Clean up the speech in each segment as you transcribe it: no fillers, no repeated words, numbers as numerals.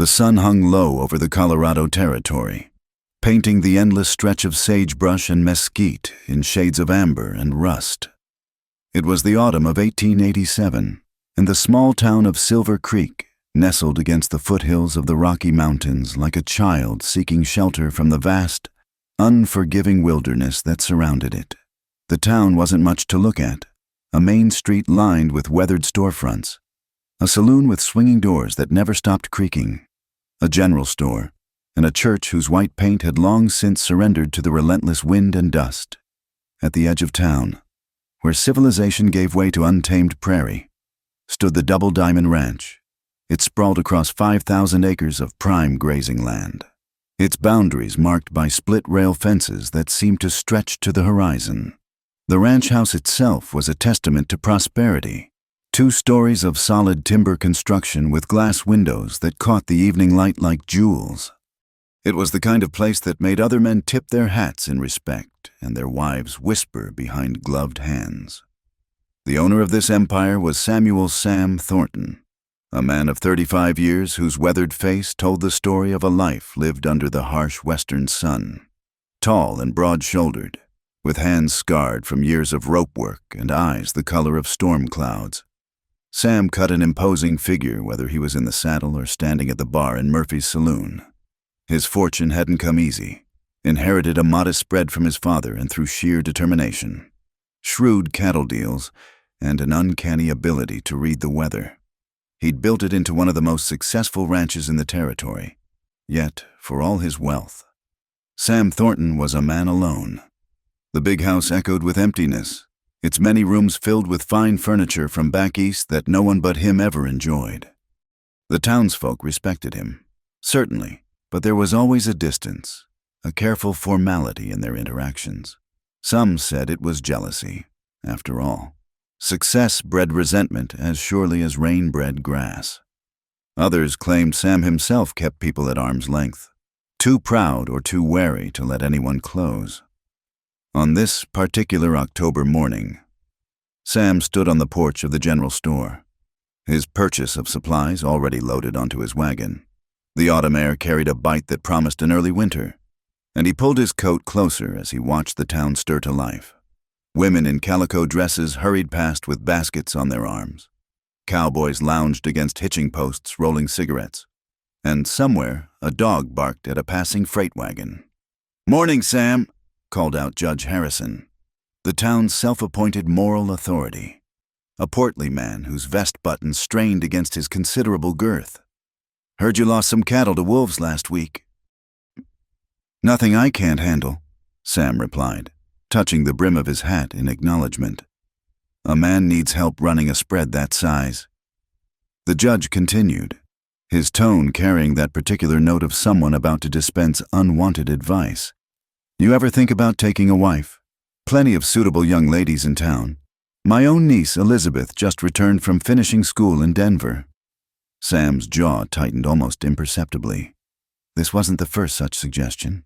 The sun hung low over the Colorado Territory, painting the endless stretch of sagebrush and mesquite in shades of amber and rust. It was the autumn of 1887, and the small town of Silver Creek nestled against the foothills of the Rocky Mountains like a child seeking shelter from the vast, unforgiving wilderness that surrounded it. The town wasn't much to look at. A main street lined with weathered storefronts, a saloon with swinging doors that never stopped creaking, a general store, and a church whose white paint had long since surrendered to the relentless wind and dust. At the edge of town, where civilization gave way to untamed prairie, stood the Double Diamond Ranch. It sprawled across 5,000 acres of prime grazing land, its boundaries marked by split-rail fences that seemed to stretch to the horizon. The ranch house itself was a testament to prosperity. 2 stories of solid timber construction with glass windows that caught the evening light like jewels. It was the kind of place that made other men tip their hats in respect and their wives whisper behind gloved hands. The owner of this empire was Samuel Sam Thornton, a man of 35 years whose weathered face told the story of a life lived under the harsh western sun. Tall and broad-shouldered, with hands scarred from years of rope work and eyes the color of storm clouds, Sam cut an imposing figure whether he was in the saddle or standing at the bar in Murphy's saloon. His fortune hadn't come easy, inherited a modest spread from his father and through sheer determination, shrewd cattle deals, and an uncanny ability to read the weather. He'd built it into one of the most successful ranches in the territory. Yet, for all his wealth, Sam Thornton was a man alone. The big house echoed with emptiness, its many rooms filled with fine furniture from back east that no one but him ever enjoyed. The townsfolk respected him, certainly, but there was always a distance, a careful formality in their interactions. Some said it was jealousy. After all, success bred resentment as surely as rain bred grass. Others claimed Sam himself kept people at arm's length, too proud or too wary to let anyone close. On this particular October morning, Sam stood on the porch of the general store, his purchase of supplies already loaded onto his wagon. The autumn air carried a bite that promised an early winter, and he pulled his coat closer as he watched the town stir to life. Women in calico dresses hurried past with baskets on their arms. Cowboys lounged against hitching posts rolling cigarettes, and somewhere a dog barked at a passing freight wagon. "Morning, Sam," called out Judge Harrison, the town's self-appointed moral authority, a portly man whose vest buttons strained against his considerable girth. "Heard you lost some cattle to wolves last week." "Nothing I can't handle," Sam replied, touching the brim of his hat in acknowledgement. "A man needs help running a spread that size." The judge continued, his tone carrying that particular note of someone about to dispense unwanted advice. "You ever think about taking a wife? Plenty of suitable young ladies in town. My own niece, Elizabeth, just returned from finishing school in Denver." Sam's jaw tightened almost imperceptibly. This wasn't the first such suggestion,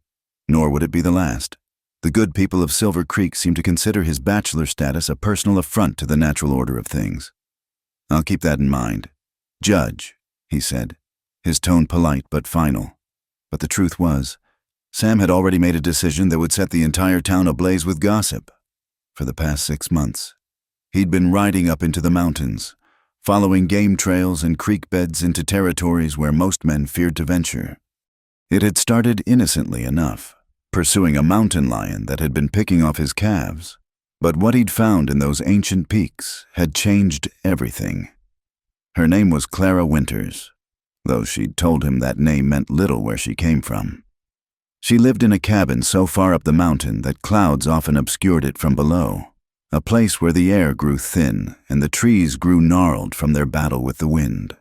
nor would it be the last. The good people of Silver Creek seemed to consider his bachelor status a personal affront to the natural order of things. "I'll keep that in mind. Judge," he said, his tone polite but final. But the truth was, Sam had already made a decision that would set the entire town ablaze with gossip. For the past 6 months, he'd been riding up into the mountains, following game trails and creek beds into territories where most men feared to venture. It had started innocently enough, pursuing a mountain lion that had been picking off his calves, but what he'd found in those ancient peaks had changed everything. Her name was Clara Winters, though she'd told him that name meant little where she came from. She lived in a cabin so far up the mountain that clouds often obscured it from below, a place where the air grew thin and the trees grew gnarled from their battle with the wind.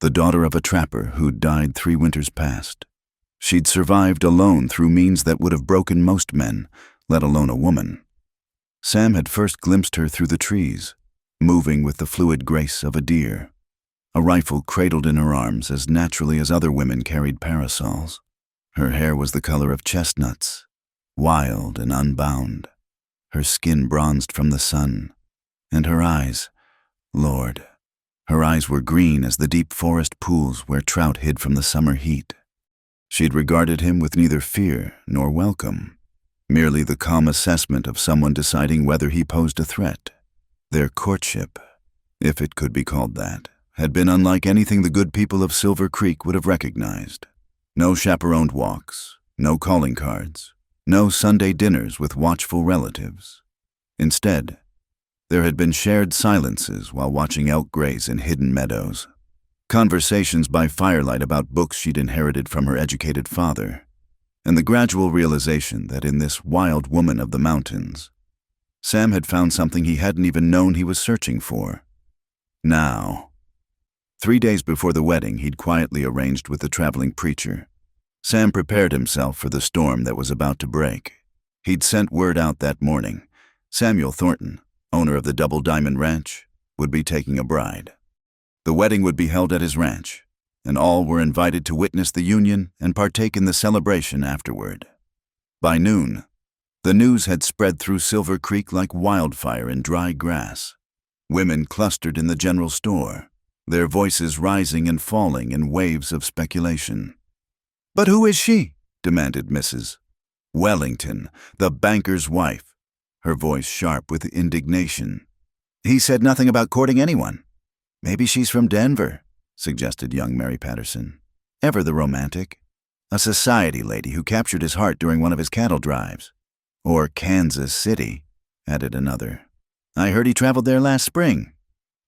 The daughter of a trapper who'd died 3 winters past. She'd survived alone through means that would have broken most men, let alone a woman. Sam had first glimpsed her through the trees, moving with the fluid grace of a deer, a rifle cradled in her arms as naturally as other women carried parasols. Her hair was the color of chestnuts, wild and unbound, her skin bronzed from the sun, and her eyes, Lord, Her eyes were green as the deep forest pools where trout hid from the summer heat. She'd regarded him with neither fear nor welcome, merely the calm assessment of someone deciding whether he posed a threat. Their courtship, if it could be called that, had been unlike anything the good people of Silver Creek would have recognized. No chaperoned walks, no calling cards, no Sunday dinners with watchful relatives. Instead, there had been shared silences while watching elk graze in hidden meadows, conversations by firelight about books she'd inherited from her educated father, and the gradual realization that in this wild woman of the mountains, Sam had found something he hadn't even known he was searching for. Now, 3 days before the wedding, he'd quietly arranged with the traveling preacher. Sam prepared himself for the storm that was about to break. He'd sent word out that morning. Samuel Thornton, owner of the Double Diamond Ranch, would be taking a bride. The wedding would be held at his ranch, and all were invited to witness the union and partake in the celebration afterward. By noon, the news had spread through Silver Creek like wildfire in dry grass. Women clustered in the general store, their voices rising and falling in waves of speculation. "But who is she?" demanded Mrs. Wellington, the banker's wife, her voice sharp with indignation. "He said nothing about courting anyone." "Maybe she's from Denver," suggested young Mary Patterson. "Ever the romantic. A society lady who captured his heart during one of his cattle drives." "Or Kansas City," added another. "I heard he traveled there last spring."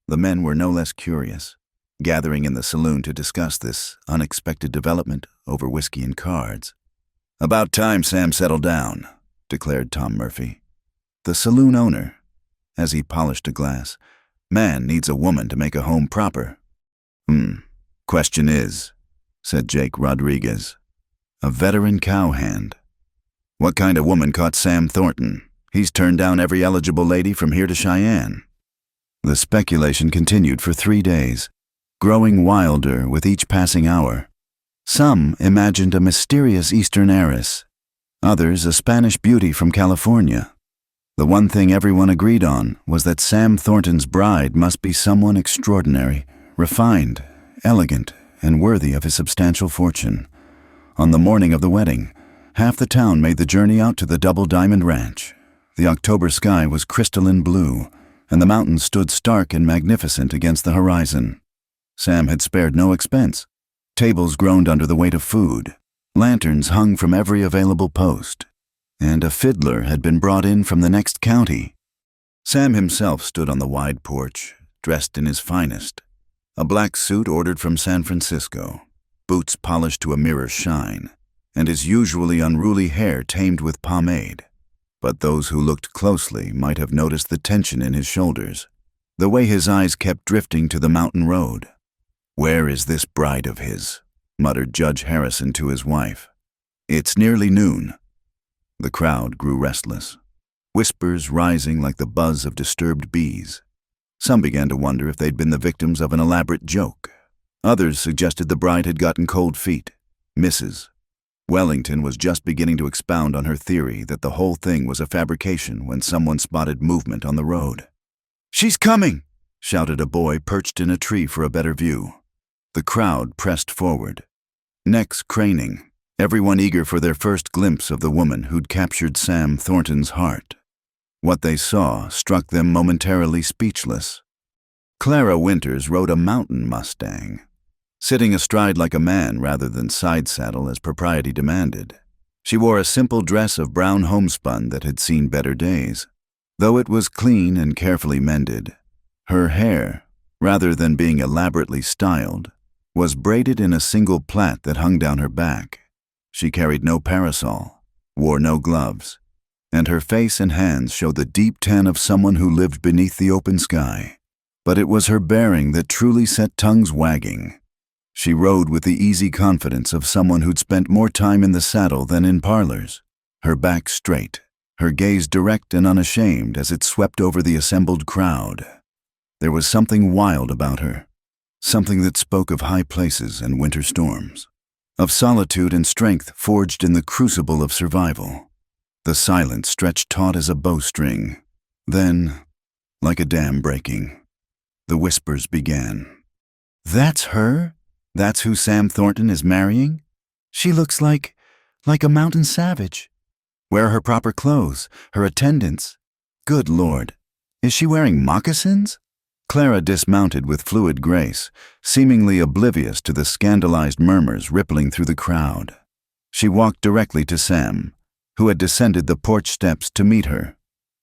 The men were no less curious, gathering in the saloon to discuss this unexpected development over whiskey and cards. "About time Sam settled down," declared Tom Murphy, the saloon owner, as he polished a glass. "Man needs a woman to make a home proper." Question is," said Jake Rodriguez, a veteran cowhand. "What kind of woman caught Sam Thornton? He's turned down every eligible lady from here to Cheyenne." The speculation continued for 3 days, growing wilder with each passing hour. Some imagined a mysterious Eastern heiress, others a Spanish beauty from California. The one thing everyone agreed on was that Sam Thornton's bride must be someone extraordinary, refined, elegant, and worthy of his substantial fortune. On the morning of the wedding, half the town made the journey out to the Double Diamond Ranch. The October sky was crystalline blue, and the mountains stood stark and magnificent against the horizon. Sam had spared no expense. Tables groaned under the weight of food, lanterns hung from every available post, and a fiddler had been brought in from the next county. Sam himself stood on the wide porch, dressed in his finest, a black suit ordered from San Francisco, boots polished to a mirror's shine, and his usually unruly hair tamed with pomade. But those who looked closely might have noticed the tension in his shoulders, the way his eyes kept drifting to the mountain road. "Where is this bride of his?" muttered Judge Harrison to his wife. "It's nearly noon." The crowd grew restless, whispers rising like the buzz of disturbed bees. Some began to wonder if they'd been the victims of an elaborate joke. Others suggested the bride had gotten cold feet. Mrs. Wellington was just beginning to expound on her theory that the whole thing was a fabrication when someone spotted movement on the road. "She's coming!" shouted a boy perched in a tree for a better view. The crowd pressed forward, necks craning, everyone eager for their first glimpse of the woman who'd captured Sam Thornton's heart. What they saw struck them momentarily speechless. Clara Winters rode a mountain mustang, sitting astride like a man rather than side saddle as propriety demanded. She wore a simple dress of brown homespun that had seen better days. Though it was clean and carefully mended, her hair, rather than being elaborately styled, was braided in a single plait that hung down her back. She carried no parasol, wore no gloves, and her face and hands showed the deep tan of someone who lived beneath the open sky. But it was her bearing that truly set tongues wagging. She rode with the easy confidence of someone who'd spent more time in the saddle than in parlors, her back straight, her gaze direct and unashamed as it swept over the assembled crowd. There was something wild about her, something that spoke of high places and winter storms, of solitude and strength forged in the crucible of survival. The silence stretched taut as a bowstring, then, like a dam breaking, The whispers began. "That's her? That's who Sam Thornton is marrying? She looks like a mountain savage. Where are her proper clothes, her attendants? Good Lord, is she wearing moccasins?" Clara dismounted with fluid grace, seemingly oblivious to the scandalized murmurs rippling through the crowd. She walked directly to Sam, who had descended the porch steps to meet her.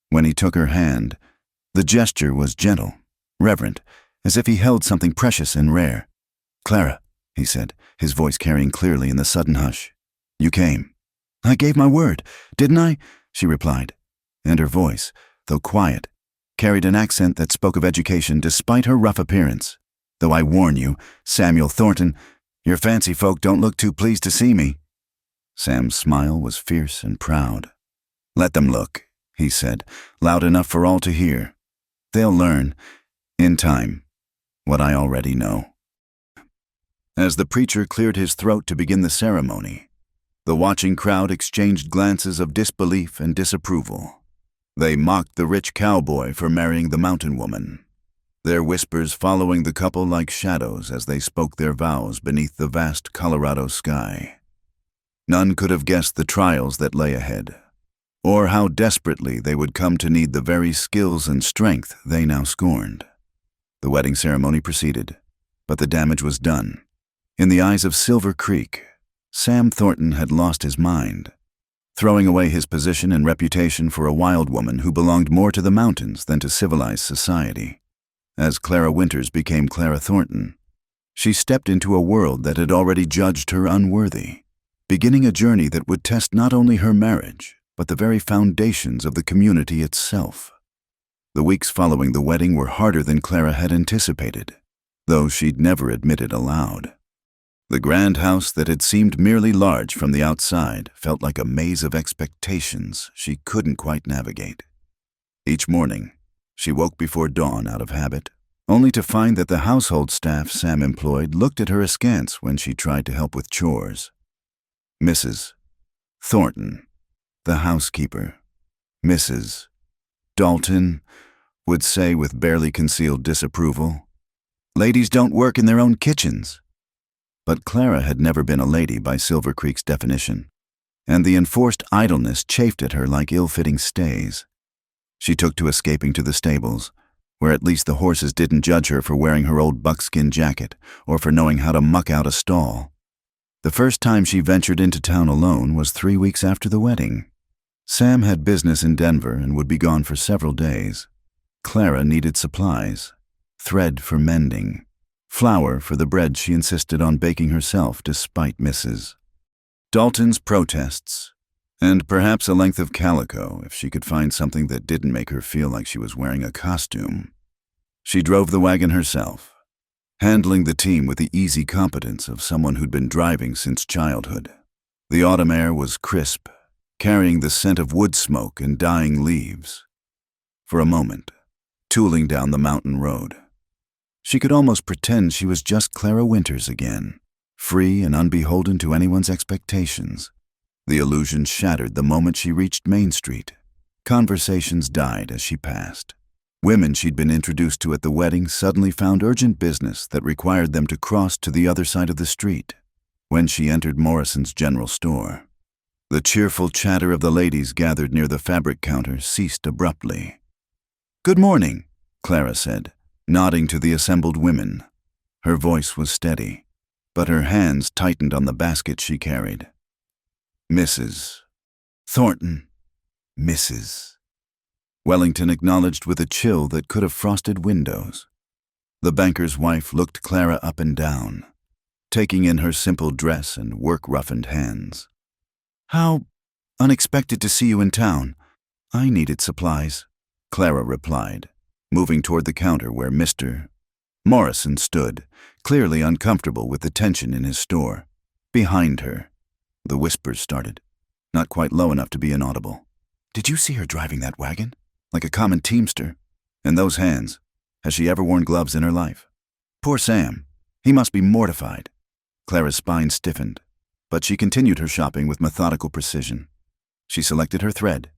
When he took her hand, the gesture was gentle, reverent, as if he held something precious and rare. "Clara," he said, his voice carrying clearly in the sudden hush. "You came." "I gave my word, didn't I?" she replied, and her voice, though quiet, carried an accent that spoke of education despite her rough appearance. "Though I warn you, Samuel Thornton, your fancy folk don't look too pleased to see me." Sam's smile was fierce and proud. "Let them look," he said, loud enough for all to hear. "They'll learn, in time, what I already know." As the preacher cleared his throat to begin the ceremony, the watching crowd exchanged glances of disbelief and disapproval. They mocked the rich cowboy for marrying the mountain woman, their whispers following the couple like shadows as they spoke their vows beneath the vast Colorado sky. None could have guessed the trials that lay ahead, or how desperately they would come to need the very skills and strength they now scorned. The wedding ceremony proceeded, but the damage was done. In the eyes of Silver Creek, Sam Thornton had lost his mind, throwing away his position and reputation for a wild woman who belonged more to the mountains than to civilized society. As Clara Winters became Clara Thornton, she stepped into a world that had already judged her unworthy, beginning a journey that would test not only her marriage, but the very foundations of the community itself. The weeks following the wedding were harder than Clara had anticipated, though she'd never admit it aloud. The grand house that had seemed merely large from the outside felt like a maze of expectations she couldn't quite navigate. Each morning, she woke before dawn out of habit, only to find that the household staff Sam employed looked at her askance when she tried to help with chores. Mrs. Thornton, the housekeeper, Mrs. Dalton, would say with barely concealed disapproval, "Ladies don't work in their own kitchens." But Clara had never been a lady by Silver Creek's definition, and the enforced idleness chafed at her like ill-fitting stays. She took to escaping to the stables, where at least the horses didn't judge her for wearing her old buckskin jacket or for knowing how to muck out a stall. The first time she ventured into town alone was 3 weeks after the wedding. Sam had business in Denver and would be gone for several days. Clara needed supplies, thread for mending, flour for the bread she insisted on baking herself despite Mrs. Dalton's protests, and perhaps a length of calico if she could find something that didn't make her feel like she was wearing a costume. She drove the wagon herself, handling the team with the easy competence of someone who'd been driving since childhood. The autumn air was crisp, carrying the scent of wood smoke and dying leaves. For a moment, tooling down the mountain road, she could almost pretend she was just Clara Winters again, free and unbeholden to anyone's expectations. The illusion shattered the moment she reached Main Street. Conversations died as she passed. Women she'd been introduced to at the wedding suddenly found urgent business that required them to cross to the other side of the street. When she entered Morrison's general store, the cheerful chatter of the ladies gathered near the fabric counter ceased abruptly. "Good morning," Clara said, nodding to the assembled women. Her voice was steady, but her hands tightened on the basket she carried. "Mrs. Thornton, Mrs." Wellington acknowledged with a chill that could have frosted windows. The banker's wife looked Clara up and down, taking in her simple dress and work-roughened hands. "How unexpected to see you in town. I needed supplies," Clara replied, moving toward the counter where Mr. Morrison stood, clearly uncomfortable with the tension in his store. Behind her, the whispers started, not quite low enough to be inaudible. "Did you see her driving that wagon? Like a common teamster. And those hands. Has she ever worn gloves in her life? Poor Sam. He must be mortified." Clara's spine stiffened, but she continued her shopping with methodical precision. She selected her thread,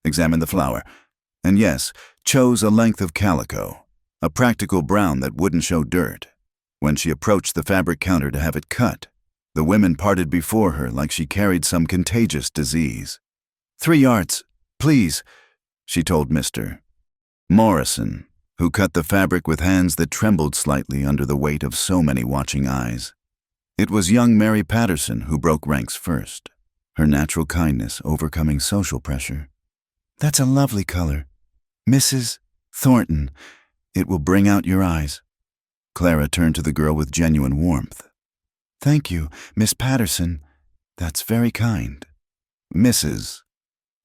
examined the flour, and yes, chose a length of calico, a practical brown that wouldn't show dirt. When she approached the fabric counter to have it cut, the women parted before her like she carried some contagious disease. 3 yards, please, she told Mr. Morrison, who cut the fabric with hands that trembled slightly under the weight of so many watching eyes. It was young Mary Patterson who broke ranks first, her natural kindness overcoming social pressure. That's a lovely color. Mrs. Thornton, it will bring out your eyes. Clara turned to the girl with genuine warmth. Thank you, Miss Patterson. That's very kind. Mrs.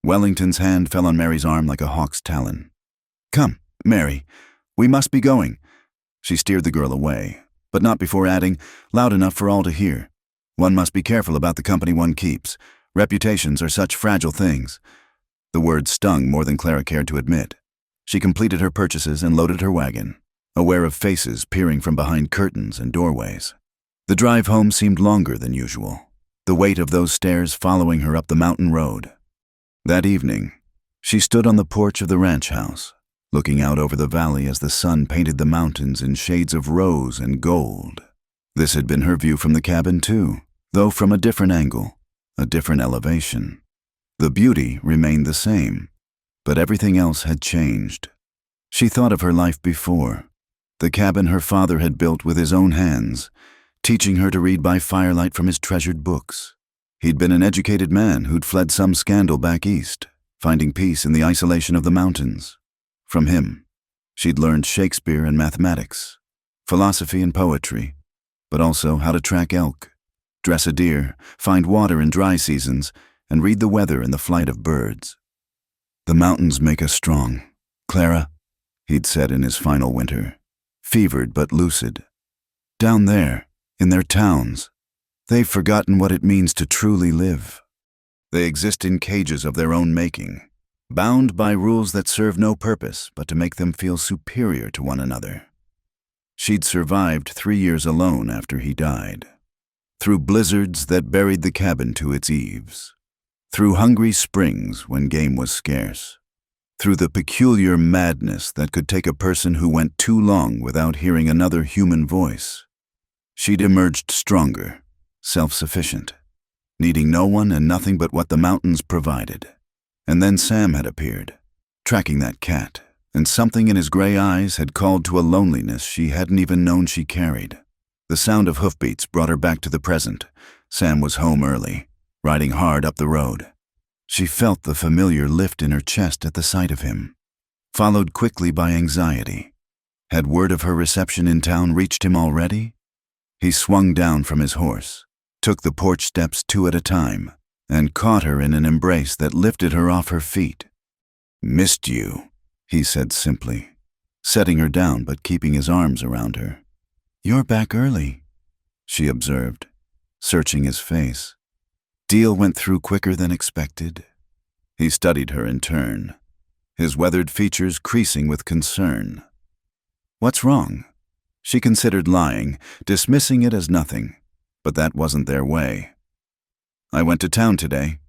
Wellington's hand fell on Mary's arm like a hawk's talon. Come, Mary, we must be going. She steered the girl away, but not before adding, loud enough for all to hear. One must be careful about the company one keeps. Reputations are such fragile things. The words stung more than Clara cared to admit. She completed her purchases and loaded her wagon, aware of faces peering from behind curtains and doorways. The drive home seemed longer than usual, the weight of those stairs following her up the mountain road. That evening, she stood on the porch of the ranch house, looking out over the valley as the sun painted the mountains in shades of rose and gold. This had been her view from the cabin too, though from a different angle, a different elevation. The beauty remained the same, but everything else had changed. She thought of her life before, the cabin her father had built with his own hands, teaching her to read by firelight from his treasured books. He'd been an educated man who'd fled some scandal back east, finding peace in the isolation of the mountains. From him, she'd learned Shakespeare and mathematics, philosophy and poetry, but also how to track elk, dress a deer, find water in dry seasons, and read the weather and the flight of birds. The mountains make us strong, Clara, he'd said in his final winter, fevered but lucid. Down there, in their towns, they've forgotten what it means to truly live. They exist in cages of their own making, bound by rules that serve no purpose but to make them feel superior to one another. She'd survived 3 years alone after he died, through blizzards that buried the cabin to its eaves, through hungry springs when game was scarce, through the peculiar madness that could take a person who went too long without hearing another human voice. She'd emerged stronger, self-sufficient, needing no one and nothing but what the mountains provided. And then Sam had appeared, tracking that cat, and something in his gray eyes had called to a loneliness she hadn't even known she carried. The sound of hoofbeats brought her back to the present. Sam was home early, riding hard up the road. She felt the familiar lift in her chest at the sight of him, followed quickly by anxiety. Had word of her reception in town reached him already? He swung down from his horse, took the porch steps 2 at a time, and caught her in an embrace that lifted her off her feet. "Missed you," he said simply, setting her down but keeping his arms around her. "You're back early," she observed, searching his face. Deal went through quicker than expected. He studied her in turn, his weathered features creasing with concern. What's wrong? She considered lying, dismissing it as nothing, but that wasn't their way. I went to town today.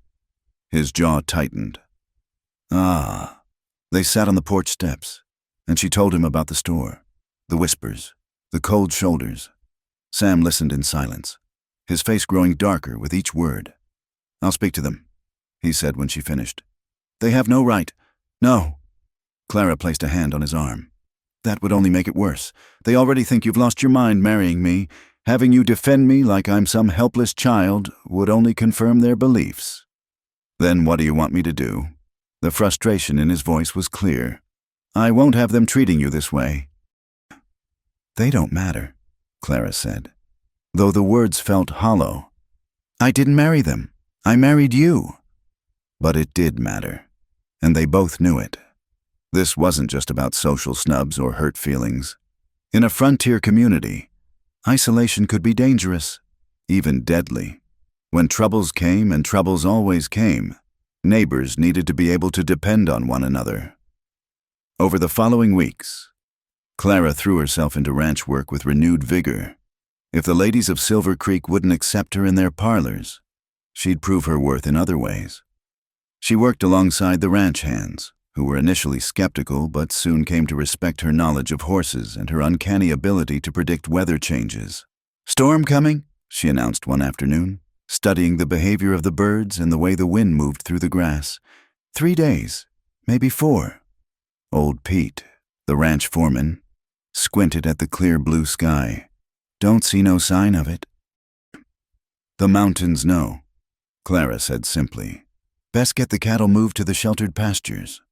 His jaw tightened. Ah. They sat on the porch steps, and she told him about the store, the whispers, the cold shoulders. Sam listened in silence, his face growing darker with each word. "I'll speak to them," he said when she finished. "They have no right." "No." Clara placed a hand on his arm. "That would only make it worse. They already think you've lost your mind marrying me. Having you defend me like I'm some helpless child would only confirm their beliefs." "Then what do you want me to do?" The frustration in his voice was clear. "I won't have them treating you this way." "They don't matter," Clara said, though the words felt hollow. "I didn't marry them. I married you." But it did matter, and they both knew it. This wasn't just about social snubs or hurt feelings. In a frontier community, isolation could be dangerous, even deadly. When troubles came, and troubles always came, neighbors needed to be able to depend on one another. Over the following weeks, Clara threw herself into ranch work with renewed vigor. If the ladies of Silver Creek wouldn't accept her in their parlors, she'd prove her worth in other ways. She worked alongside the ranch hands, who were initially skeptical but soon came to respect her knowledge of horses and her uncanny ability to predict weather changes. "Storm coming," she announced one afternoon, studying the behavior of the birds and the way the wind moved through the grass. 3 days, maybe 4. Old Pete, the ranch foreman, squinted at the clear blue sky. "Don't see no sign of it." "The mountains know," Clara said simply. "Best get the cattle moved to the sheltered pastures."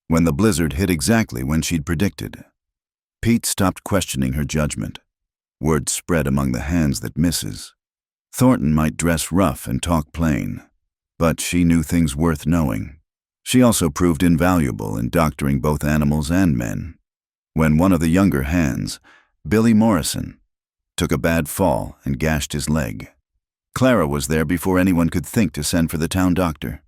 When the blizzard hit exactly when she'd predicted, Pete stopped questioning her judgment. Word spread among the hands that misses. Thornton might dress rough and talk plain, but she knew things worth knowing. She also proved invaluable in doctoring both animals and men. When one of the younger hands, Billy Morrison, took a bad fall and gashed his leg, Clara was there before anyone could think to send for the town doctor.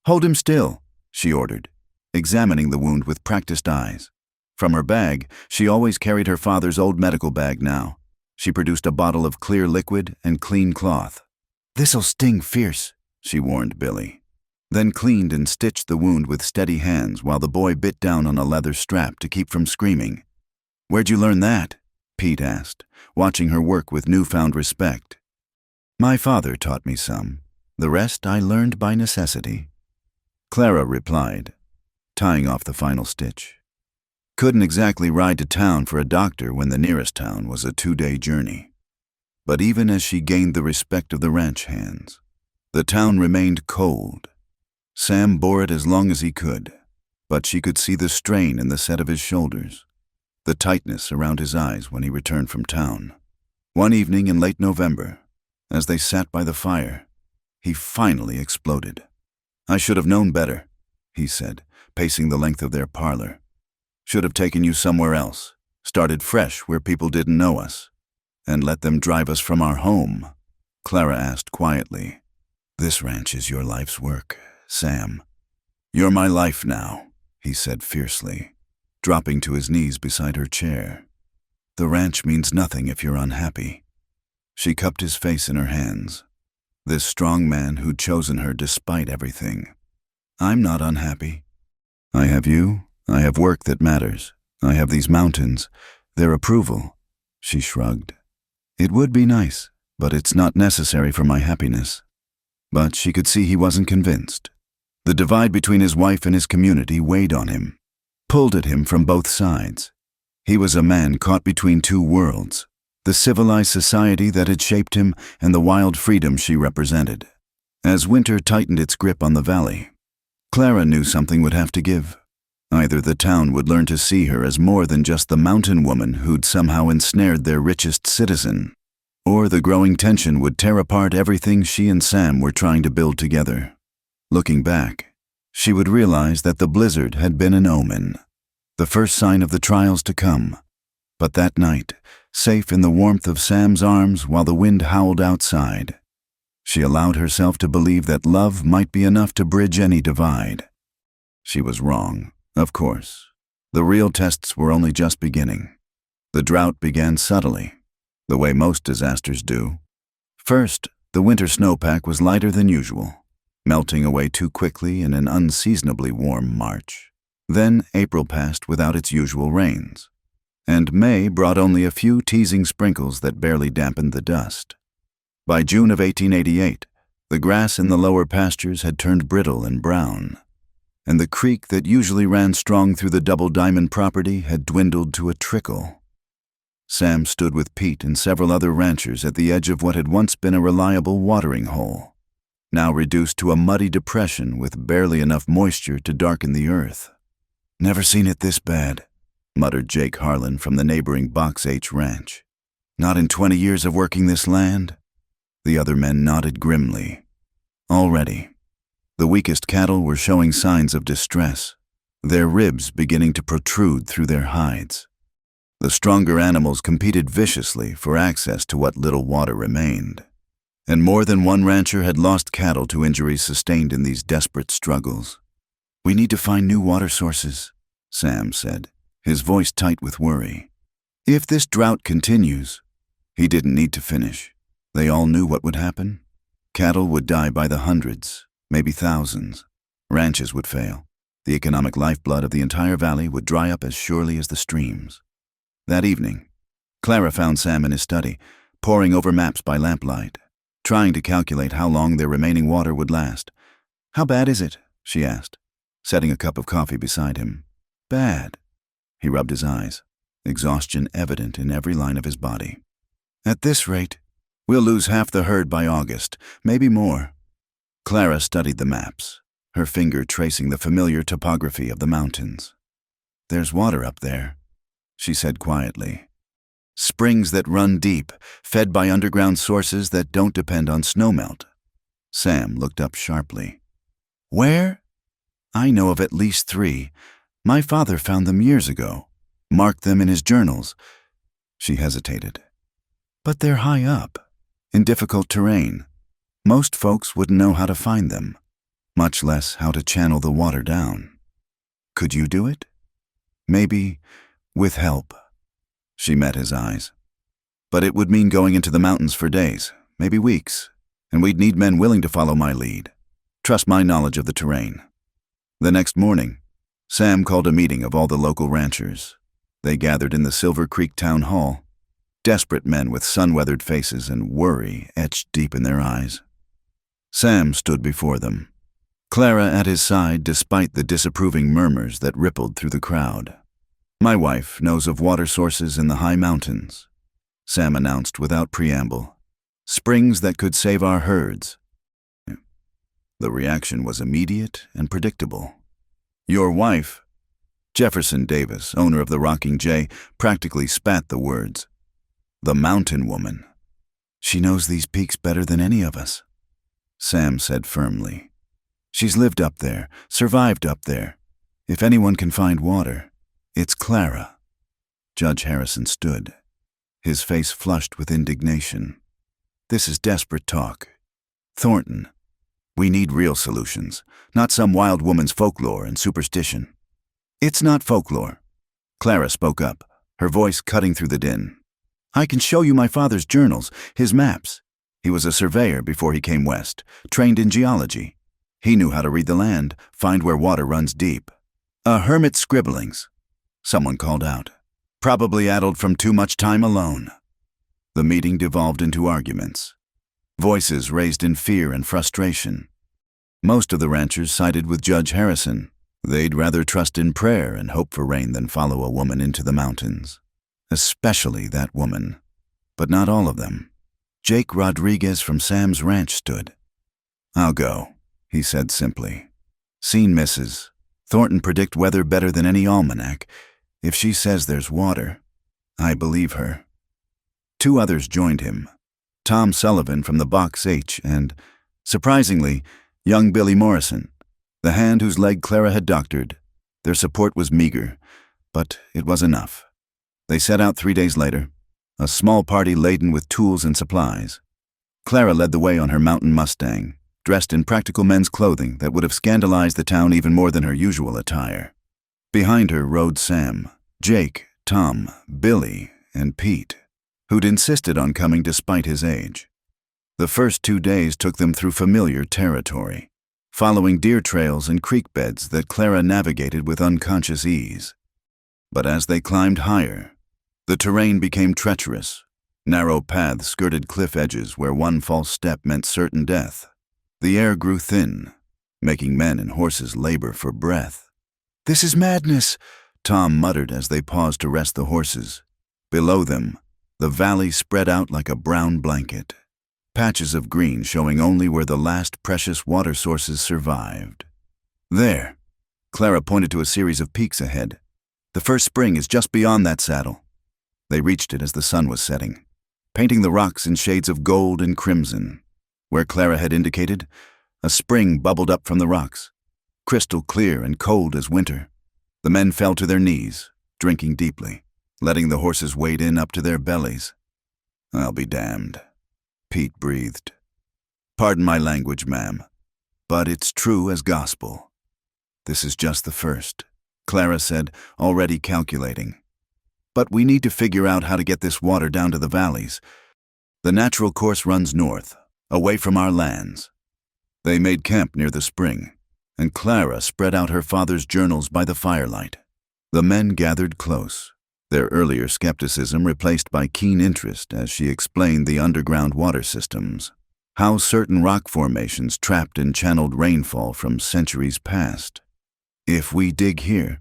"Hold him still," she ordered, examining the wound with practiced eyes. From her bag, she always carried her father's old medical bag now. She produced a bottle of clear liquid and clean cloth. "This'll sting fierce," she warned Billy, then cleaned and stitched the wound with steady hands while the boy bit down on a leather strap to keep from screaming. "Where'd you learn that?" Pete asked, watching her work with newfound respect. "My father taught me some. The rest I learned by necessity," Clara replied, tying off the final stitch. Couldn't exactly ride to town for a doctor when the nearest town was a 2-day journey. But even as she gained the respect of the ranch hands, the town remained cold. Sam bore it as long as he could, but she could see the strain in the set of his shoulders, the tightness around his eyes when he returned from town. One evening in late November, as they sat by the fire, he finally exploded. "I should have known better," he said, pacing the length of their parlor. "Should have taken you somewhere else, started fresh where people didn't know us, and let them drive us from our home." Clara asked quietly, "This ranch is your life's work, Sam." "You're my life now," he said fiercely, dropping to his knees beside her chair. "The ranch means nothing if you're unhappy." She cupped his face in her hands. This strong man who'd chosen her despite everything. "I'm not unhappy. I have you. I have work that matters. I have these mountains. Their approval." She shrugged. "It would be nice, but it's not necessary for my happiness." But she could see he wasn't convinced. The divide between his wife and his community weighed on him, pulled at him from both sides. He was a man caught between two worlds, the civilized society that had shaped him and the wild freedom she represented. As winter tightened its grip on the valley, Clara knew something would have to give. Either the town would learn to see her as more than just the mountain woman who'd somehow ensnared their richest citizen, or the growing tension would tear apart everything she and Sam were trying to build together. Looking back, she would realize that the blizzard had been an omen, the first sign of the trials to come. But that night, safe in the warmth of Sam's arms while the wind howled outside, she allowed herself to believe that love might be enough to bridge any divide. She was wrong, of course. The real tests were only just beginning. The drought began subtly, the way most disasters do. First, the winter snowpack was lighter than usual, melting away too quickly in an unseasonably warm March. Then April passed without its usual rains, and May brought only a few teasing sprinkles that barely dampened the dust. By June of 1888, the grass in the lower pastures had turned brittle and brown, and the creek that usually ran strong through the Double Diamond property had dwindled to a trickle. Sam stood with Pete and several other ranchers at the edge of what had once been a reliable watering hole, now reduced to a muddy depression with barely enough moisture to darken the earth. "Never seen it this bad," muttered Jake Harlan from the neighboring Box H ranch. "Not in 20 years of working this land?" The other men nodded grimly. Already, the weakest cattle were showing signs of distress, their ribs beginning to protrude through their hides. The stronger animals competed viciously for access to what little water remained, and more than one rancher had lost cattle to injuries sustained in these desperate struggles. "We need to find new water sources," Sam said, his voice tight with worry. "If this drought continues..." He didn't need to finish. They all knew what would happen. Cattle would die by the hundreds, maybe thousands. Ranches would fail. The economic lifeblood of the entire valley would dry up as surely as the streams. That evening, Clara found Sam in his study, poring over maps by lamplight, trying to calculate how long their remaining water would last. "How bad is it?" she asked, setting a cup of coffee beside him. "Bad." He rubbed his eyes, exhaustion evident in every line of his body. "At this rate, we'll lose half the herd by August, maybe more." Clara studied the maps, her finger tracing the familiar topography of the mountains. "There's water up there," she said quietly. "Springs that run deep, fed by underground sources that don't depend on snowmelt." Sam looked up sharply. "Where?" "I know of at least 3. My father found them years ago, marked them in his journals." She hesitated. "But they're high up, in difficult terrain. Most folks wouldn't know how to find them, much less how to channel the water down. Could you do it? Maybe with help." She met his eyes. "But it would mean going into the mountains for days, maybe weeks, and we'd need men willing to follow my lead, trust my knowledge of the terrain." The next morning, Sam called a meeting of all the local ranchers. They gathered in the Silver Creek Town Hall, desperate men with sun-weathered faces and worry etched deep in their eyes. Sam stood before them, Clara at his side despite the disapproving murmurs that rippled through the crowd. "My wife knows of water sources in the high mountains," Sam announced without preamble. "Springs that could save our herds." The reaction was immediate and predictable. "Your wife," Jefferson Davis, owner of the Rocking J, practically spat the words. "The mountain woman." "She knows these peaks better than any of us," Sam said firmly. "She's lived up there, survived up there. If anyone can find water, it's Clara." Judge Harrison stood, his face flushed with indignation. "This is desperate talk. Thornton, we need real solutions, not some wild woman's folklore and superstition." "It's not folklore," Clara spoke up, her voice cutting through the din. "I can show you my father's journals, his maps. He was a surveyor before he came west, trained in geology. He knew how to read the land, find where water runs deep." "A hermit's scribblings," someone called out, "probably addled from too much time alone." The meeting devolved into arguments, voices raised in fear and frustration. Most of the ranchers sided with Judge Harrison. They'd rather trust in prayer and hope for rain than follow a woman into the mountains. Especially that woman. But not all of them. Jake Rodriguez from Sam's ranch stood. "I'll go," he said simply. "Seen Mrs. Thornton predict weather better than any almanac. If she says there's water, I believe her." 2 others joined him. Tom Sullivan from the Box H and, surprisingly, young Billy Morrison, the hand whose leg Clara had doctored. Their support was meager, but it was enough. They set out 3 days later, a small party laden with tools and supplies. Clara led the way on her mountain Mustang, dressed in practical men's clothing that would have scandalized the town even more than her usual attire. Behind her rode Sam, Jake, Tom, Billy, and Pete, who'd insisted on coming despite his age. The first 2 days took them through familiar territory, following deer trails and creek beds that Clara navigated with unconscious ease. But as they climbed higher, the terrain became treacherous. Narrow paths skirted cliff edges where one false step meant certain death. The air grew thin, making men and horses labor for breath. "This is madness," Tom muttered as they paused to rest the horses. Below them, the valley spread out like a brown blanket, patches of green showing only where the last precious water sources survived. "There," Clara pointed to a series of peaks ahead. "The first spring is just beyond that saddle." They reached it as the sun was setting, painting the rocks in shades of gold and crimson. Where Clara had indicated, a spring bubbled up from the rocks, crystal clear and cold as winter. The men fell to their knees, drinking deeply, letting the horses wade in up to their bellies. "I'll be damned," Pete breathed. "Pardon my language, ma'am, but it's true as gospel." "This is just the first," Clara said, already calculating. "But we need to figure out how to get this water down to the valleys. The natural course runs north, away from our lands." They made camp near the spring, and Clara spread out her father's journals by the firelight. The men gathered close, their earlier skepticism replaced by keen interest as she explained the underground water systems, how certain rock formations trapped and channeled rainfall from centuries past. If we dig here,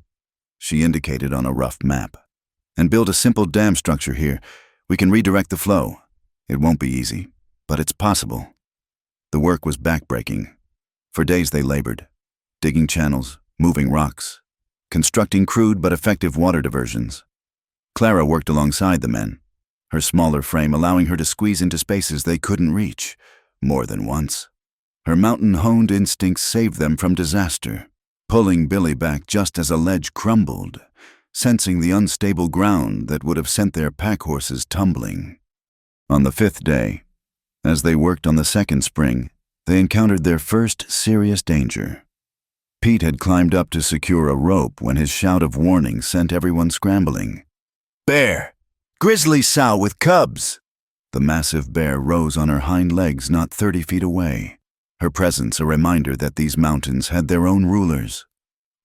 she indicated on a rough map, and build a simple dam structure here, we can redirect the flow. It won't be easy, but it's possible. The work was backbreaking. For days they labored, digging channels, moving rocks, constructing crude but effective water diversions. Clara worked alongside the men, her smaller frame allowing her to squeeze into spaces they couldn't reach, more than once. Her mountain-honed instincts saved them from disaster, pulling Billy back just as a ledge crumbled, sensing the unstable ground that would have sent their pack horses tumbling. On the 5th day, as they worked on the second spring, they encountered their first serious danger. Pete had climbed up to secure a rope when his shout of warning sent everyone scrambling. "Bear! Grizzly sow with cubs!" The massive bear rose on her hind legs not 30 feet away, her presence a reminder that these mountains had their own rulers.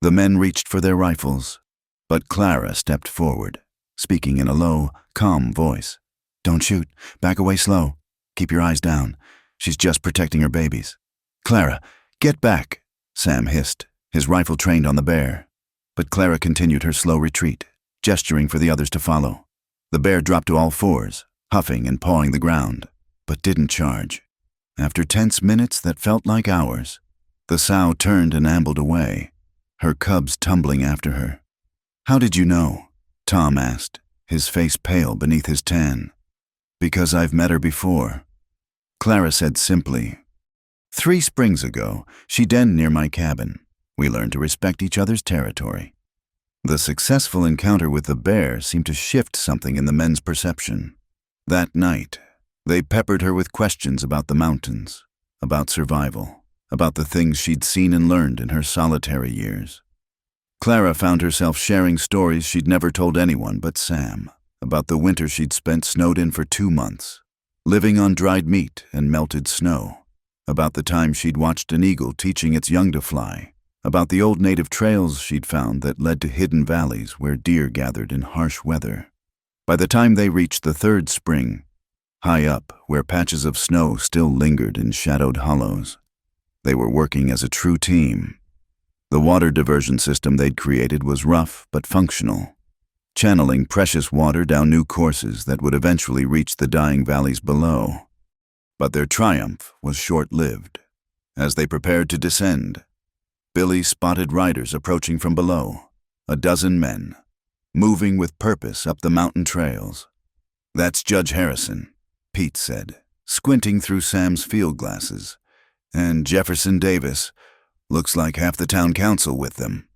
The men reached for their rifles, but Clara stepped forward, speaking in a low, calm voice. "Don't shoot. Back away slow. Keep your eyes down. She's just protecting her babies." "Clara, get back," Sam hissed, his rifle trained on the bear. But Clara continued her slow retreat, gesturing for the others to follow. The bear dropped to all fours, huffing and pawing the ground, but didn't charge. After tense minutes that felt like hours, the sow turned and ambled away, her cubs tumbling after her. "How did you know?" Tom asked, his face pale beneath his tan. "Because I've met her before." Clara said simply, 3 springs ago, she denned near my cabin. We learned to respect each other's territory." The successful encounter with the bear seemed to shift something in the men's perception. That night, they peppered her with questions about the mountains, about survival, about the things she'd seen and learned in her solitary years. Clara found herself sharing stories she'd never told anyone but Sam, about the winter she'd spent snowed in for 2 months, living on dried meat and melted snow, about the time she'd watched an eagle teaching its young to fly, about the old native trails she'd found that led to hidden valleys where deer gathered in harsh weather. By the time they reached the 3rd spring, high up where patches of snow still lingered in shadowed hollows, they were working as a true team. The water diversion system they'd created was rough but functional, channeling precious water down new courses that would eventually reach the dying valleys below. But their triumph was short-lived. As they prepared to descend, Billy spotted riders approaching from below, a dozen men, moving with purpose up the mountain trails. "That's Judge Harrison," Pete said, squinting through Sam's field glasses. "And Jefferson Davis. Looks like half the town council with them."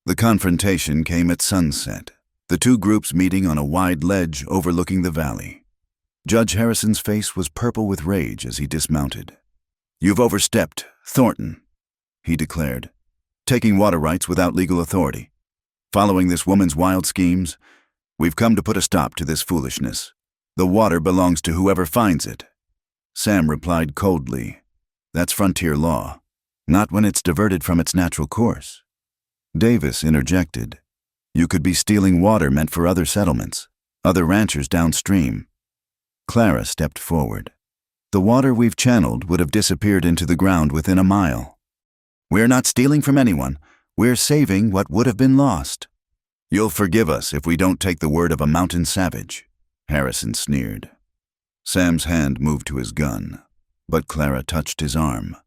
The confrontation came at sunset, the 2 groups meeting on a wide ledge overlooking the valley. Judge Harrison's face was purple with rage as he dismounted. "You've overstepped, Thornton," he declared, "taking water rights without legal authority. Following this woman's wild schemes, we've come to put a stop to this foolishness. The water belongs to whoever finds it." Sam replied coldly, "That's frontier law, not when it's diverted from its natural course." Davis interjected, "You could be stealing water meant for other settlements, other ranchers downstream." Clara stepped forward. "The water we've channeled would have disappeared into the ground within a mile. We're not stealing from anyone. We're saving what would have been lost." "You'll forgive us if we don't take the word of a mountain savage," Harrison sneered. Sam's hand moved to his gun, but Clara touched his arm,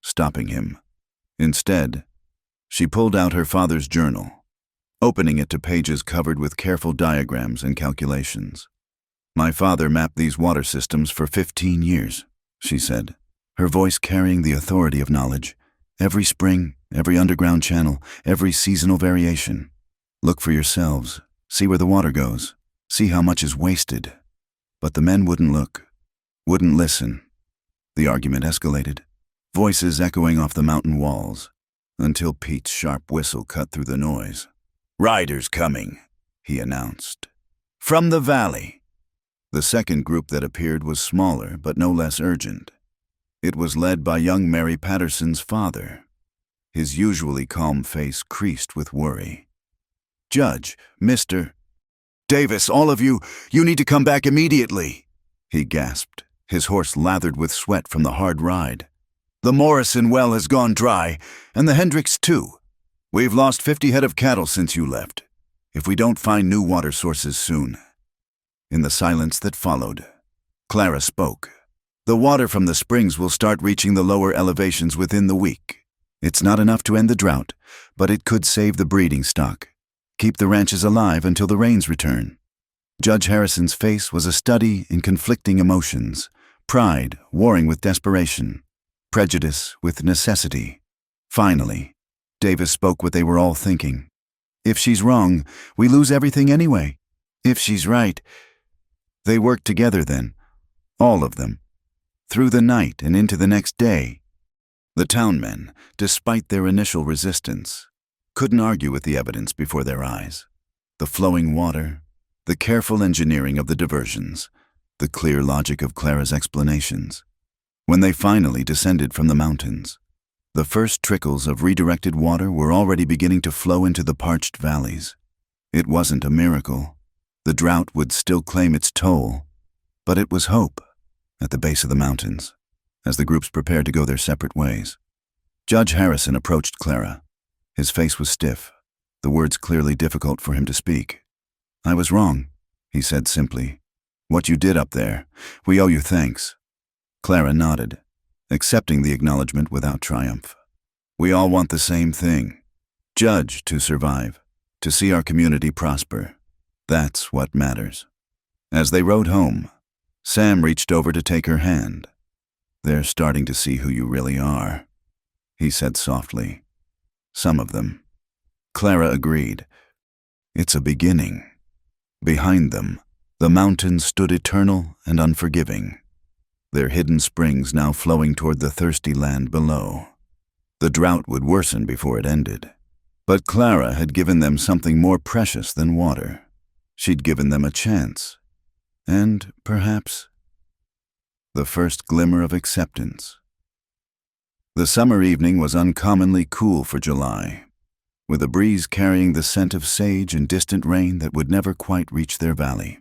stopping him. Instead, she pulled out her father's journal, opening it to pages covered with careful diagrams and calculations. "My father mapped these water systems for 15 years, she said, her voice carrying the authority of knowledge. "Every spring, every underground channel, every seasonal variation. Look for yourselves. See where the water goes. See how much is wasted." But the men wouldn't look, wouldn't listen. The argument escalated, voices echoing off the mountain walls, until Pete's sharp whistle cut through the noise. "Riders coming," he announced. "From the valley." The second group that appeared was smaller but no less urgent. It was led by young Mary Patterson's father. his usually calm face creased with worry. "Judge, Mr. Davis, all of you need to come back immediately," he gasped, his horse lathered with sweat from the hard ride. "The Morrison well has gone dry, and the Hendricks too. We've lost 50 head of cattle since you left, if we don't find new water sources soon." In the silence that followed, Clara spoke. "The water from the springs will start reaching the lower elevations within the week. It's not enough to end the drought, but it could save the breeding stock, keep the ranches alive until the rains return." Judge Harrison's face was a study in conflicting emotions, pride warring with desperation, prejudice with necessity. Finally, Davis spoke what they were all thinking. "If she's wrong, we lose everything anyway. If she's right..." They worked together then, all of them, through the night and into the next day. The townmen, despite their initial resistance, couldn't argue with the evidence before their eyes. The flowing water, the careful engineering of the diversions, the clear logic of Clara's explanations. When they finally descended from the mountains, the first trickles of redirected water were already beginning to flow into the parched valleys. It wasn't a miracle. The drought would still claim its toll, but it was hope at the base of the mountains, as the groups prepared to go their separate ways. Judge Harrison approached Clara. His face was stiff, the words clearly difficult for him to speak. "I was wrong," he said simply. "What you did up there, we owe you thanks." Clara nodded, accepting the acknowledgement without triumph. "We all want the same thing. Judge to survive, to see our community prosper. That's what matters." As they rode home, Sam reached over to take her hand. "They're starting to see who you really are," he said softly. "Some of them." Clara agreed. "It's a beginning." Behind them, the mountains stood eternal and unforgiving, their hidden springs now flowing toward the thirsty land below. The drought would worsen before it ended, but Clara had given them something more precious than water. She'd given them a chance, and, perhaps, the first glimmer of acceptance. The summer evening was uncommonly cool for July, with a breeze carrying the scent of sage and distant rain that would never quite reach their valley.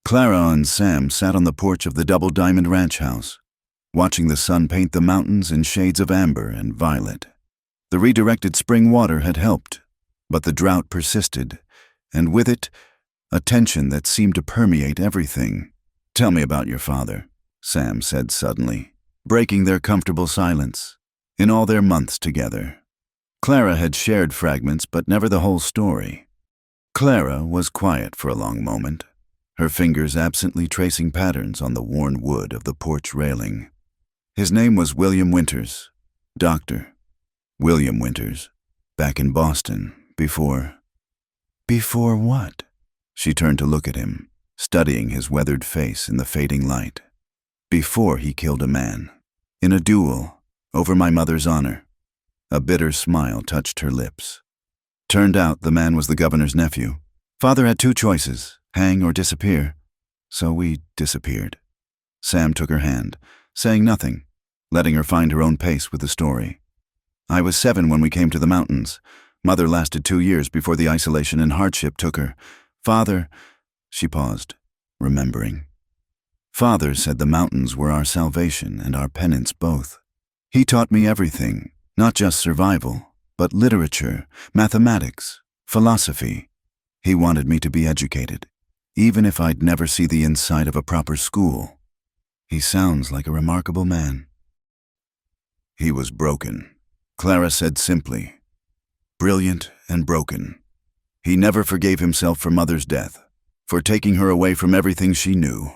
Clara and Sam sat on the porch of the Double Diamond Ranch house, watching the sun paint the mountains in shades of amber and violet. The redirected spring water had helped, but the drought persisted, and with it, a tension that seemed to permeate everything. "Tell me about your father," Sam said suddenly, breaking their comfortable silence. In all their months together, Clara had shared fragments, but never the whole story. Clara was quiet for a long moment, her fingers absently tracing patterns on the worn wood of the porch railing. "His name was William Winters, Dr. William Winters, back in Boston, before..." "Before what?" She turned to look at him, studying his weathered face in the fading light. "Before he killed a man, in a duel, over my mother's honor." A bitter smile touched her lips. "Turned out the man was the governor's nephew. Father had two choices, hang or disappear. So we disappeared." Sam took her hand, saying nothing, letting her find her own pace with the story. "I was 7 when we came to the mountains. Mother lasted 2 years before the isolation and hardship took her. Father..." She paused, remembering. "Father said the mountains were our salvation and our penance both. He taught me everything, not just survival, but literature, mathematics, philosophy. He wanted me to be educated, even if I'd never see the inside of a proper school. He sounds like a remarkable man." "He was broken," Clara said simply. "Brilliant and broken. He never forgave himself for Mother's death, for taking her away from everything she knew.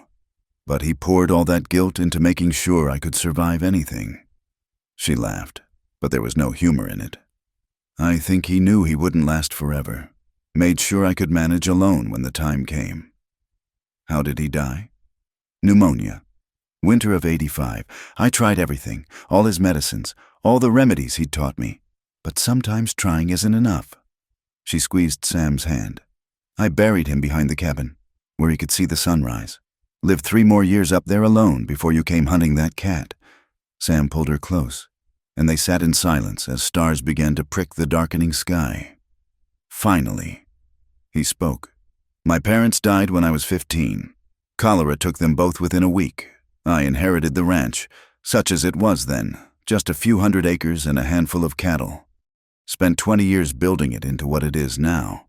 But he poured all that guilt into making sure I could survive anything." She laughed, but there was no humor in it. "I think he knew he wouldn't last forever, made sure I could manage alone when the time came." "How did he die?" "Pneumonia. Winter of '85. I tried everything, all his medicines, all the remedies he'd taught me. But sometimes trying isn't enough." She squeezed Sam's hand. "I buried him behind the cabin, where he could see the sunrise. Lived 3 more years up there alone before you came hunting that cat." Sam pulled her close, and they sat in silence as stars began to prick the darkening sky. Finally, he spoke. My parents died when I was 15. Cholera took them both within a week. I inherited the ranch, such as it was then, just a few hundred acres and a handful of cattle. Spent 20 years building it into what it is now.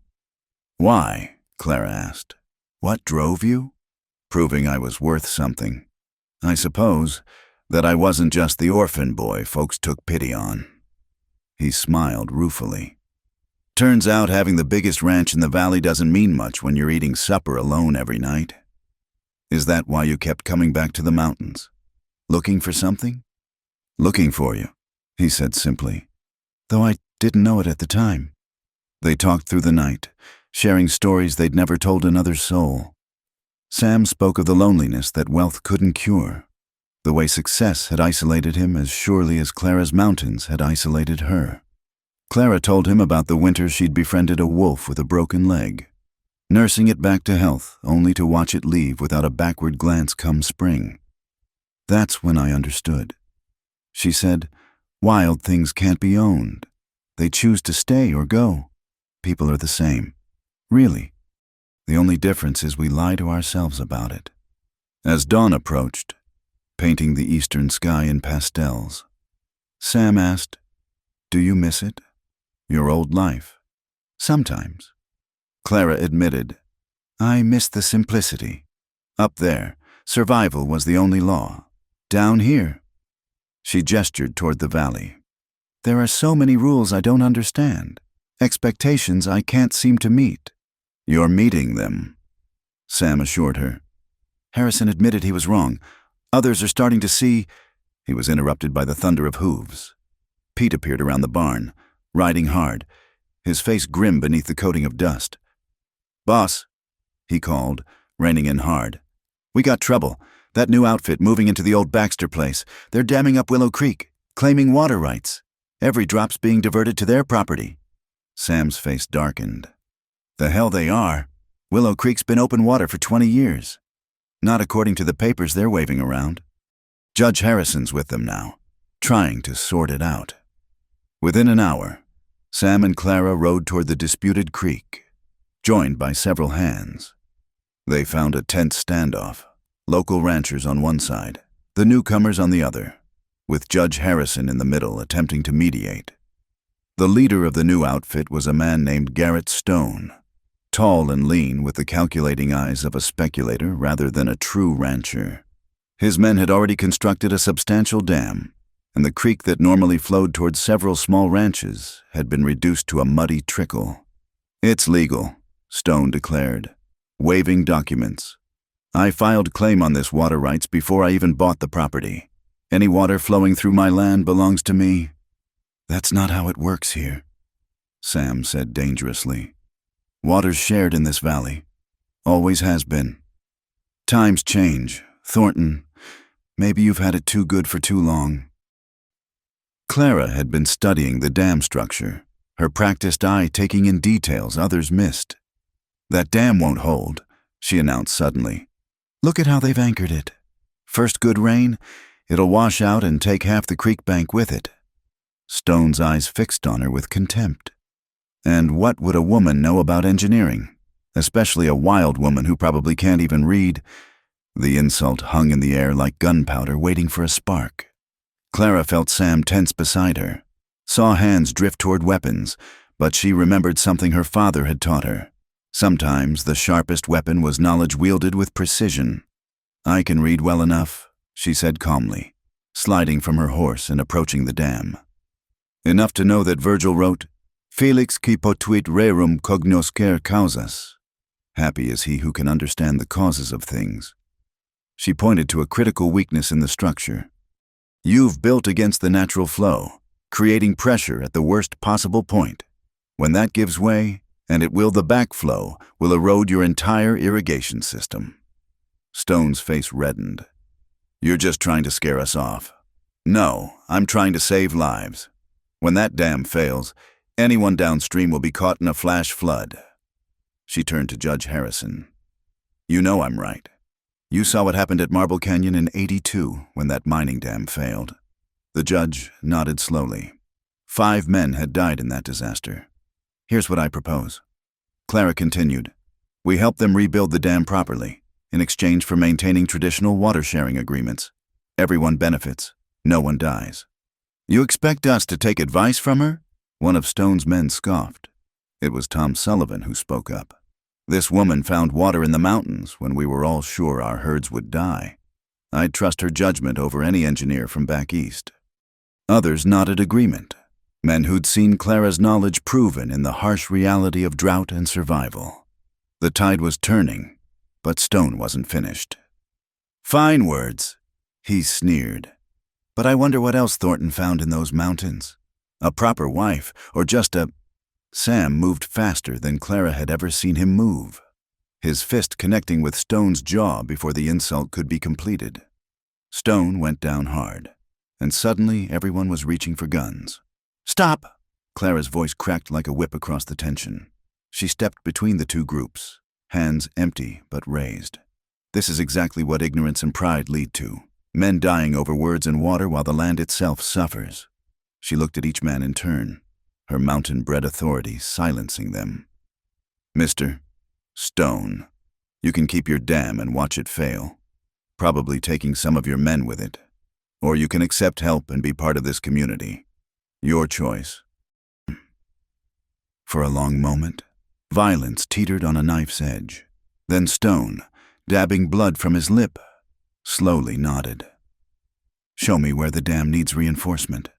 Why? Clara asked. What drove you? Proving I was worth something. I suppose that I wasn't just the orphan boy folks took pity on. He smiled ruefully. Turns out having the biggest ranch in the valley doesn't mean much when you're eating supper alone every night. Is that why you kept coming back to the mountains? Looking for something? Looking for you, he said simply, though I didn't know it at the time. They talked through the night, sharing stories they'd never told another soul. Sam spoke of the loneliness that wealth couldn't cure, the way success had isolated him as surely as Clara's mountains had isolated her. Clara told him about the winter she'd befriended a wolf with a broken leg, nursing it back to health only to watch it leave without a backward glance come spring. That's when I understood. She said, wild things can't be owned. They choose to stay or go. People are the same. Really. The only difference is we lie to ourselves about it. As dawn approached, painting the eastern sky in pastels, Sam asked, do you miss it? Your old life? Sometimes. Clara admitted, I miss the simplicity. Up there, survival was the only law. Down here. She gestured toward the valley. There are so many rules I don't understand. Expectations I can't seem to meet. You're meeting them, Sam assured her. Harrison admitted he was wrong. Others are starting to see. He was interrupted by the thunder of hooves. Pete appeared around the barn, riding hard, his face grim beneath the coating of dust. Boss, he called, reining in hard. We got trouble. That new outfit moving into the old Baxter place. They're damming up Willow Creek, claiming water rights. Every drop's being diverted to their property. Sam's face darkened. The hell they are. Willow Creek's been open water for 20 years. Not according to the papers they're waving around. Judge Harrison's with them now, trying to sort it out. Within an hour, Sam and Clara rode toward the disputed creek, joined by several hands. They found a tense standoff, local ranchers on one side, the newcomers on the other, with Judge Harrison in the middle attempting to mediate. The leader of the new outfit was a man named Garrett Stone, tall and lean with the calculating eyes of a speculator rather than a true rancher. His men had already constructed a substantial dam, and the creek that normally flowed toward several small ranches had been reduced to a muddy trickle. It's legal, Stone declared, waving documents. I filed claim on this water rights before I even bought the property. Any water flowing through my land belongs to me. That's not how it works here, Sam said dangerously. Water's shared in this valley. Always has been. Times change. Thornton, maybe you've had it too good for too long. Clara had been studying the dam structure, her practiced eye taking in details others missed. That dam won't hold, she announced suddenly. Look at how they've anchored it. First good rain, it'll wash out and take half the creek bank with it. Stone's eyes fixed on her with contempt. And what would a woman know about engineering? Especially a wild woman who probably can't even read. The insult hung in the air like gunpowder waiting for a spark. Clara felt Sam tense beside her, saw hands drift toward weapons, but she remembered something her father had taught her. Sometimes the sharpest weapon was knowledge wielded with precision. I can read well enough, she said calmly, sliding from her horse and approaching the dam. Enough to know that Virgil wrote, Felix qui potuit rerum cognoscere causas. Happy is he who can understand the causes of things. She pointed to a critical weakness in the structure. You've built against the natural flow, creating pressure at the worst possible point. When that gives way, and it will, the backflow will erode your entire irrigation system. Stone's face reddened. You're just trying to scare us off. No, I'm trying to save lives. When that dam fails, anyone downstream will be caught in a flash flood. She turned to Judge Harrison. You know I'm right. You saw what happened at Marble Canyon in '82 when that mining dam failed. The judge nodded slowly. 5 men had died in that disaster. Here's what I propose. Clara continued. We help them rebuild the dam properly, in exchange for maintaining traditional water-sharing agreements. Everyone benefits. No one dies. You expect us to take advice from her? One of Stone's men scoffed. It was Tom Sullivan who spoke up. This woman found water in the mountains when we were all sure our herds would die. I'd trust her judgment over any engineer from back east. Others nodded agreement. Men who'd seen Clara's knowledge proven in the harsh reality of drought and survival. The tide was turning, but Stone wasn't finished. Fine words, he sneered. But I wonder what else Thornton found in those mountains. A proper wife, or just a... Sam moved faster than Clara had ever seen him move, his fist connecting with Stone's jaw before the insult could be completed. Stone went down hard, and suddenly everyone was reaching for guns. Stop! Clara's voice cracked like a whip across the tension. She stepped between the two groups, hands empty but raised. This is exactly what ignorance and pride lead to. Men dying over words and water while the land itself suffers. She looked at each man in turn, her mountain-bred authority silencing them. Mr. Stone, you can keep your dam and watch it fail, probably taking some of your men with it. Or you can accept help and be part of this community. Your choice. For a long moment, violence teetered on a knife's edge. Then Stone, dabbing blood from his lip, slowly nodded. Show me where the dam needs reinforcement.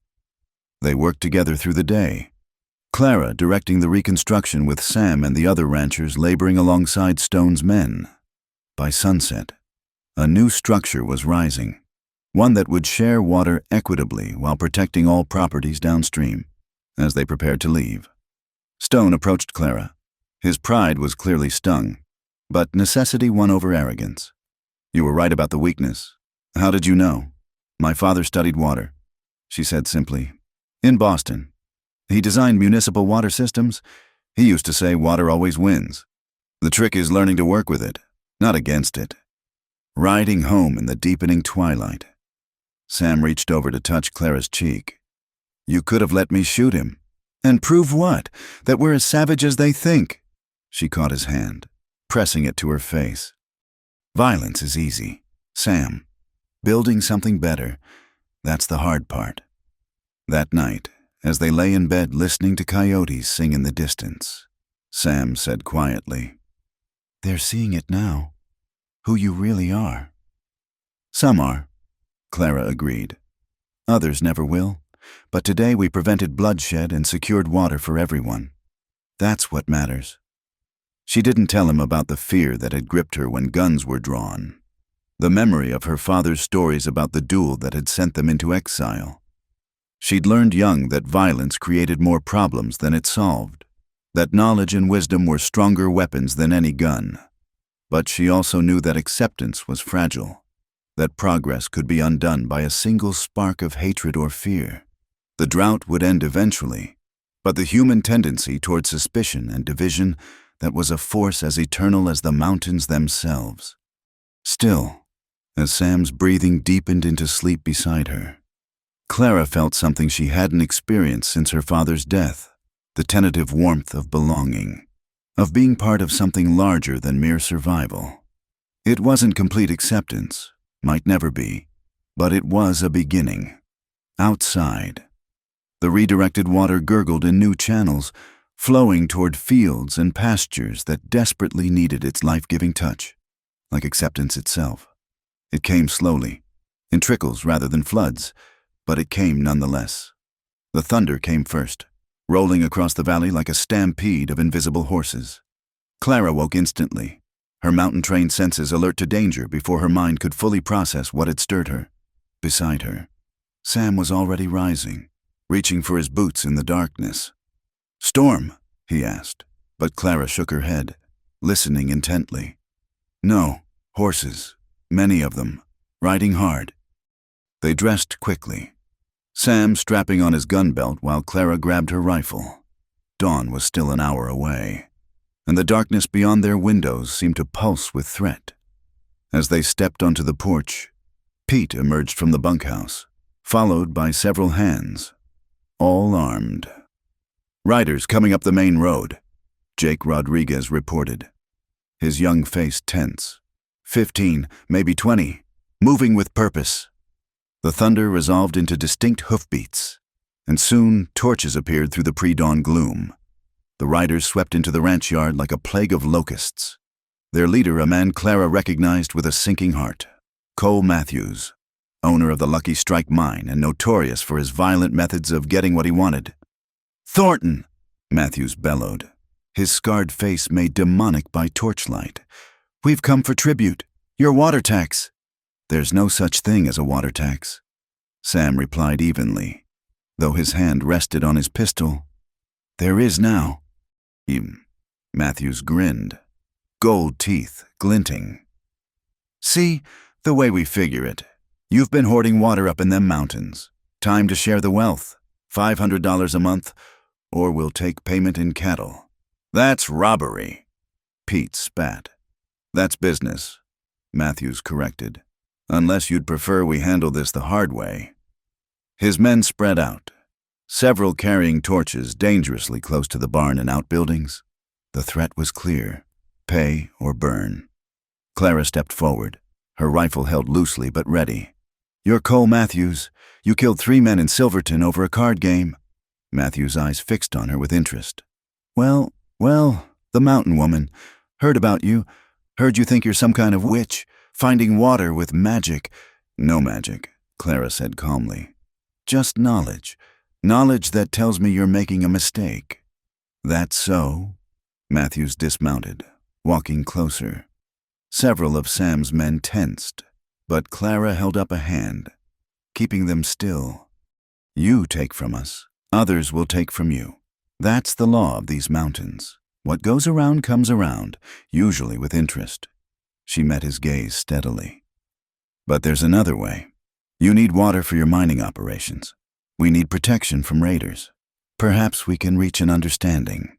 They worked together through the day, Clara directing the reconstruction with Sam and the other ranchers laboring alongside Stone's men. By sunset, a new structure was rising, one that would share water equitably while protecting all properties downstream. As they prepared to leave, Stone approached Clara. His pride was clearly stung, but necessity won over arrogance. You were right about the weakness. How did you know? My father studied water, she said simply. In Boston. He designed municipal water systems. He used to say water always wins. The trick is learning to work with it, not against it. Riding home in the deepening twilight. Sam reached over to touch Clara's cheek. You could have let me shoot him. And prove what? That we're as savage as they think. She caught his hand, pressing it to her face. Violence is easy, Sam. Building something better, that's the hard part. That night, as they lay in bed listening to coyotes sing in the distance, Sam said quietly, They're seeing it now, who you really are. Some are, Clara agreed. Others never will, but today we prevented bloodshed and secured water for everyone. That's what matters. She didn't tell him about the fear that had gripped her when guns were drawn, the memory of her father's stories about the duel that had sent them into exile. She'd learned young that violence created more problems than it solved, that knowledge and wisdom were stronger weapons than any gun. But she also knew that acceptance was fragile, that progress could be undone by a single spark of hatred or fear. The drought would end eventually, but the human tendency toward suspicion and division that was a force as eternal as the mountains themselves. Still, as Sam's breathing deepened into sleep beside her, Clara felt something she hadn't experienced since her father's death, the tentative warmth of belonging, of being part of something larger than mere survival. It wasn't complete acceptance, might never be, but it was a beginning. Outside, the redirected water gurgled in new channels, flowing toward fields and pastures that desperately needed its life-giving touch, like acceptance itself. It came slowly, in trickles rather than floods, but it came nonetheless. The thunder came first, rolling across the valley like a stampede of invisible horses. Clara woke instantly, her mountain-trained senses alert to danger before her mind could fully process what had stirred her. Beside her, Sam was already rising, reaching for his boots in the darkness. "Storm?" he asked, but Clara shook her head, listening intently. "No, horses, many of them, riding hard." They dressed quickly, Sam strapping on his gun belt while Clara grabbed her rifle. Dawn was still an hour away, and the darkness beyond their windows seemed to pulse with threat. As they stepped onto the porch, Pete emerged from the bunkhouse, followed by several hands, all armed. "Riders coming up the main road," Jake Rodriguez reported, his young face tense. 15, maybe 20, moving with purpose. The thunder resolved into distinct hoofbeats, and soon torches appeared through the pre-dawn gloom. The riders swept into the ranch yard like a plague of locusts. Their leader, a man Clara recognized with a sinking heart, Cole Matthews, owner of the Lucky Strike mine and notorious for his violent methods of getting what he wanted. "Thornton!" Matthews bellowed, his scarred face made demonic by torchlight. "We've come for tribute. Your water tax." "There's no such thing as a water tax," Sam replied evenly, though his hand rested on his pistol. "There is now." Matthews grinned, gold teeth glinting. "See, the way we figure it. You've been hoarding water up in them mountains. Time to share the wealth. $500 a month, or we'll take payment in cattle." "That's robbery," Pete spat. "That's business," Matthews corrected. "Unless you'd prefer we handle this the hard way." His men spread out, several carrying torches dangerously close to the barn and outbuildings. The threat was clear: pay or burn. Clara stepped forward, her rifle held loosely but ready. "You're Cole Matthews. You killed 3 men in Silverton over a card game." Matthews' eyes fixed on her with interest. Well, the mountain woman. Heard about you. Heard you think you're some kind of witch, finding water with magic." "No magic," Clara said calmly. "Just knowledge. Knowledge that tells me you're making a mistake." "That's so?" Matthews dismounted, walking closer. Several of Sam's men tensed, but Clara held up a hand, keeping them still. "You take from us, others will take from you. That's the law of these mountains. What goes around comes around, usually with interest." She met his gaze steadily. "But there's another way. You need water for your mining operations. We need protection from raiders. Perhaps we can reach an understanding."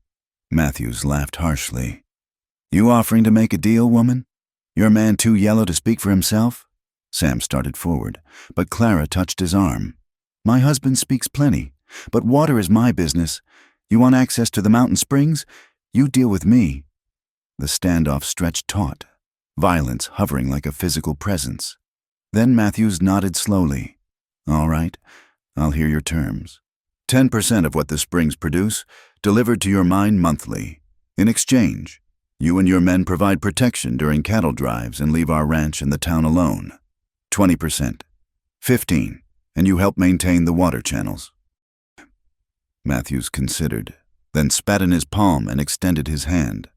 Matthews laughed harshly. "You offering to make a deal, woman? Your man too yellow to speak for himself?" Sam started forward, but Clara touched his arm. "My husband speaks plenty, but water is my business. You want access to the mountain springs? You deal with me." The standoff stretched taut, violence hovering like a physical presence. Then Matthews nodded slowly. "All right, I'll hear your terms. 10% of what the springs produce, delivered to your mine monthly. In exchange, you and your men provide protection during cattle drives and leave our ranch and the town alone. 20%. 15, and you help maintain the water channels." Matthews considered, then spat in his palm and extended his hand.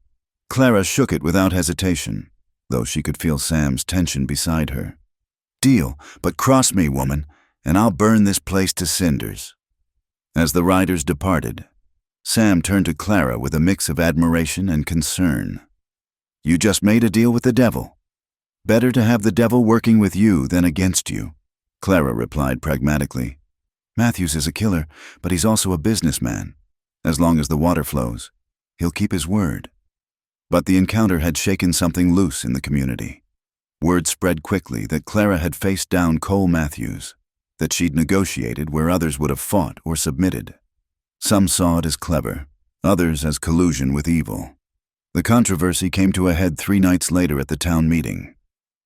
Clara shook it without hesitation, though she could feel Sam's tension beside her. "Deal, but cross me, woman, and I'll burn this place to cinders." As the riders departed, Sam turned to Clara with a mix of admiration and concern. "You just made a deal with the devil. Better to have the devil working with you than against you," Clara replied pragmatically. "Matthews is a killer, but he's also a businessman. As long as the water flows, he'll keep his word." But the encounter had shaken something loose in the community. Word spread quickly that Clara had faced down Cole Matthews, that she'd negotiated where others would have fought or submitted. Some saw it as clever, others as collusion with evil. The controversy came to a head 3 nights later at the town meeting.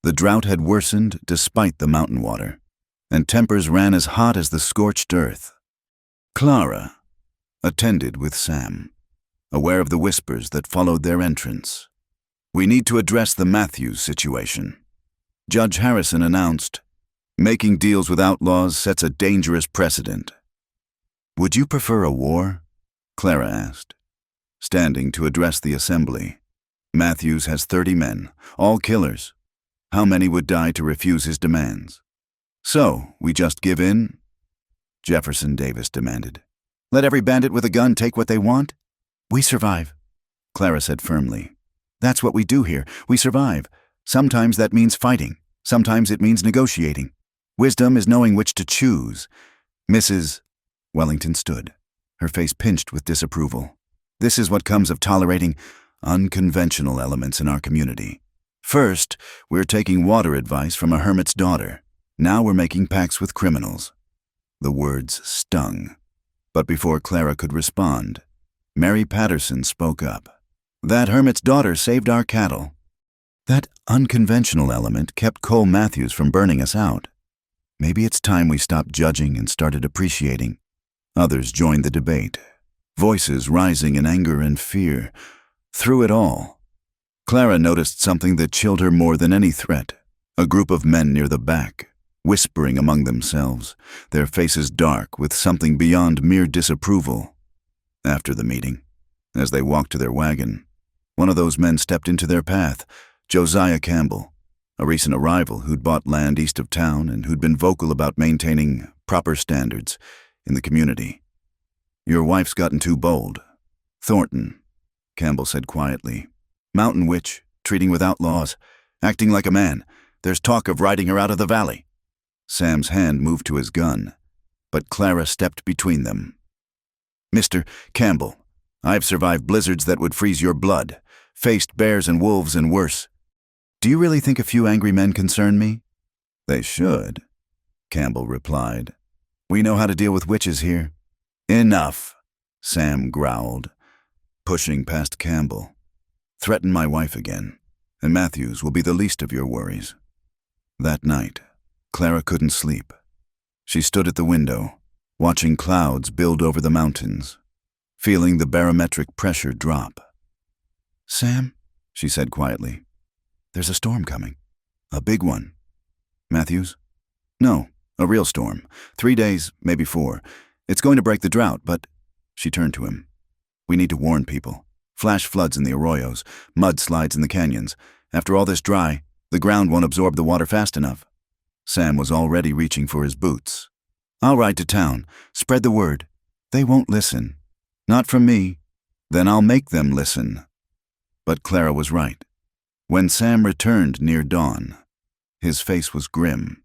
The drought had worsened despite the mountain water, and tempers ran as hot as the scorched earth. Clara attended with Sam, aware of the whispers that followed their entrance. "We need to address the Matthews situation." Judge Harrison announced, "Making deals with outlaws sets a dangerous precedent." "Would you prefer a war?" Clara asked, standing to address the assembly. "Matthews has 30 men, all killers. How many would die to refuse his demands?" "So, we just give in?" Jefferson Davis demanded. "Let every bandit with a gun take what they want?" "We survive," Clara said firmly. "That's what we do here. We survive. Sometimes that means fighting. Sometimes it means negotiating. Wisdom is knowing which to choose." Mrs. Wellington stood, her face pinched with disapproval. "This is what comes of tolerating unconventional elements in our community. First, we're taking water advice from a hermit's daughter. Now we're making pacts with criminals. The words stung. But before Clara could respond, Mary Patterson spoke up. "That hermit's daughter saved our cattle." That unconventional element kept Cole Matthews from burning us out. Maybe it's time we stopped judging and started appreciating. Others joined the debate, voices rising in anger and fear. Through it all, Clara noticed something that chilled her more than any threat. A group of men near the back, whispering among themselves, their faces dark with something beyond mere disapproval. After the meeting, as they walked to their wagon, one of those men stepped into their path, Josiah Campbell, a recent arrival who'd bought land east of town and who'd been vocal about maintaining proper standards in the community. "Your wife's gotten too bold." "Thornton," Campbell said quietly. "Mountain witch, treating with outlaws, acting like a man. There's talk of riding her out of the valley." Sam's hand moved to his gun, but Clara stepped between them. "Mr. Campbell, I've survived blizzards that would freeze your blood, faced bears and wolves and worse. Do you really think a few angry men concern me?" "They should," Campbell replied. "We know how to deal with witches here." "Enough," Sam growled, pushing past Campbell. "Threaten my wife again, and Matthews will be the least of your worries." That night, Clara couldn't sleep. She stood at the window, watching clouds build over the mountains, feeling the barometric pressure drop. "Sam," she said quietly, "there's a storm coming. A big one." "Matthews?" "No, a real storm. 3 days, maybe 4. It's going to break the drought, but—" She turned to him. "We need to warn people. Flash floods in the arroyos, mudslides in the canyons. After all this dry, the ground won't absorb the water fast enough." Sam was already reaching for his boots. "I'll ride to town. Spread the word. They won't listen. Not from me. Then I'll make them listen." But Clara was right. When Sam returned near dawn, his face was grim.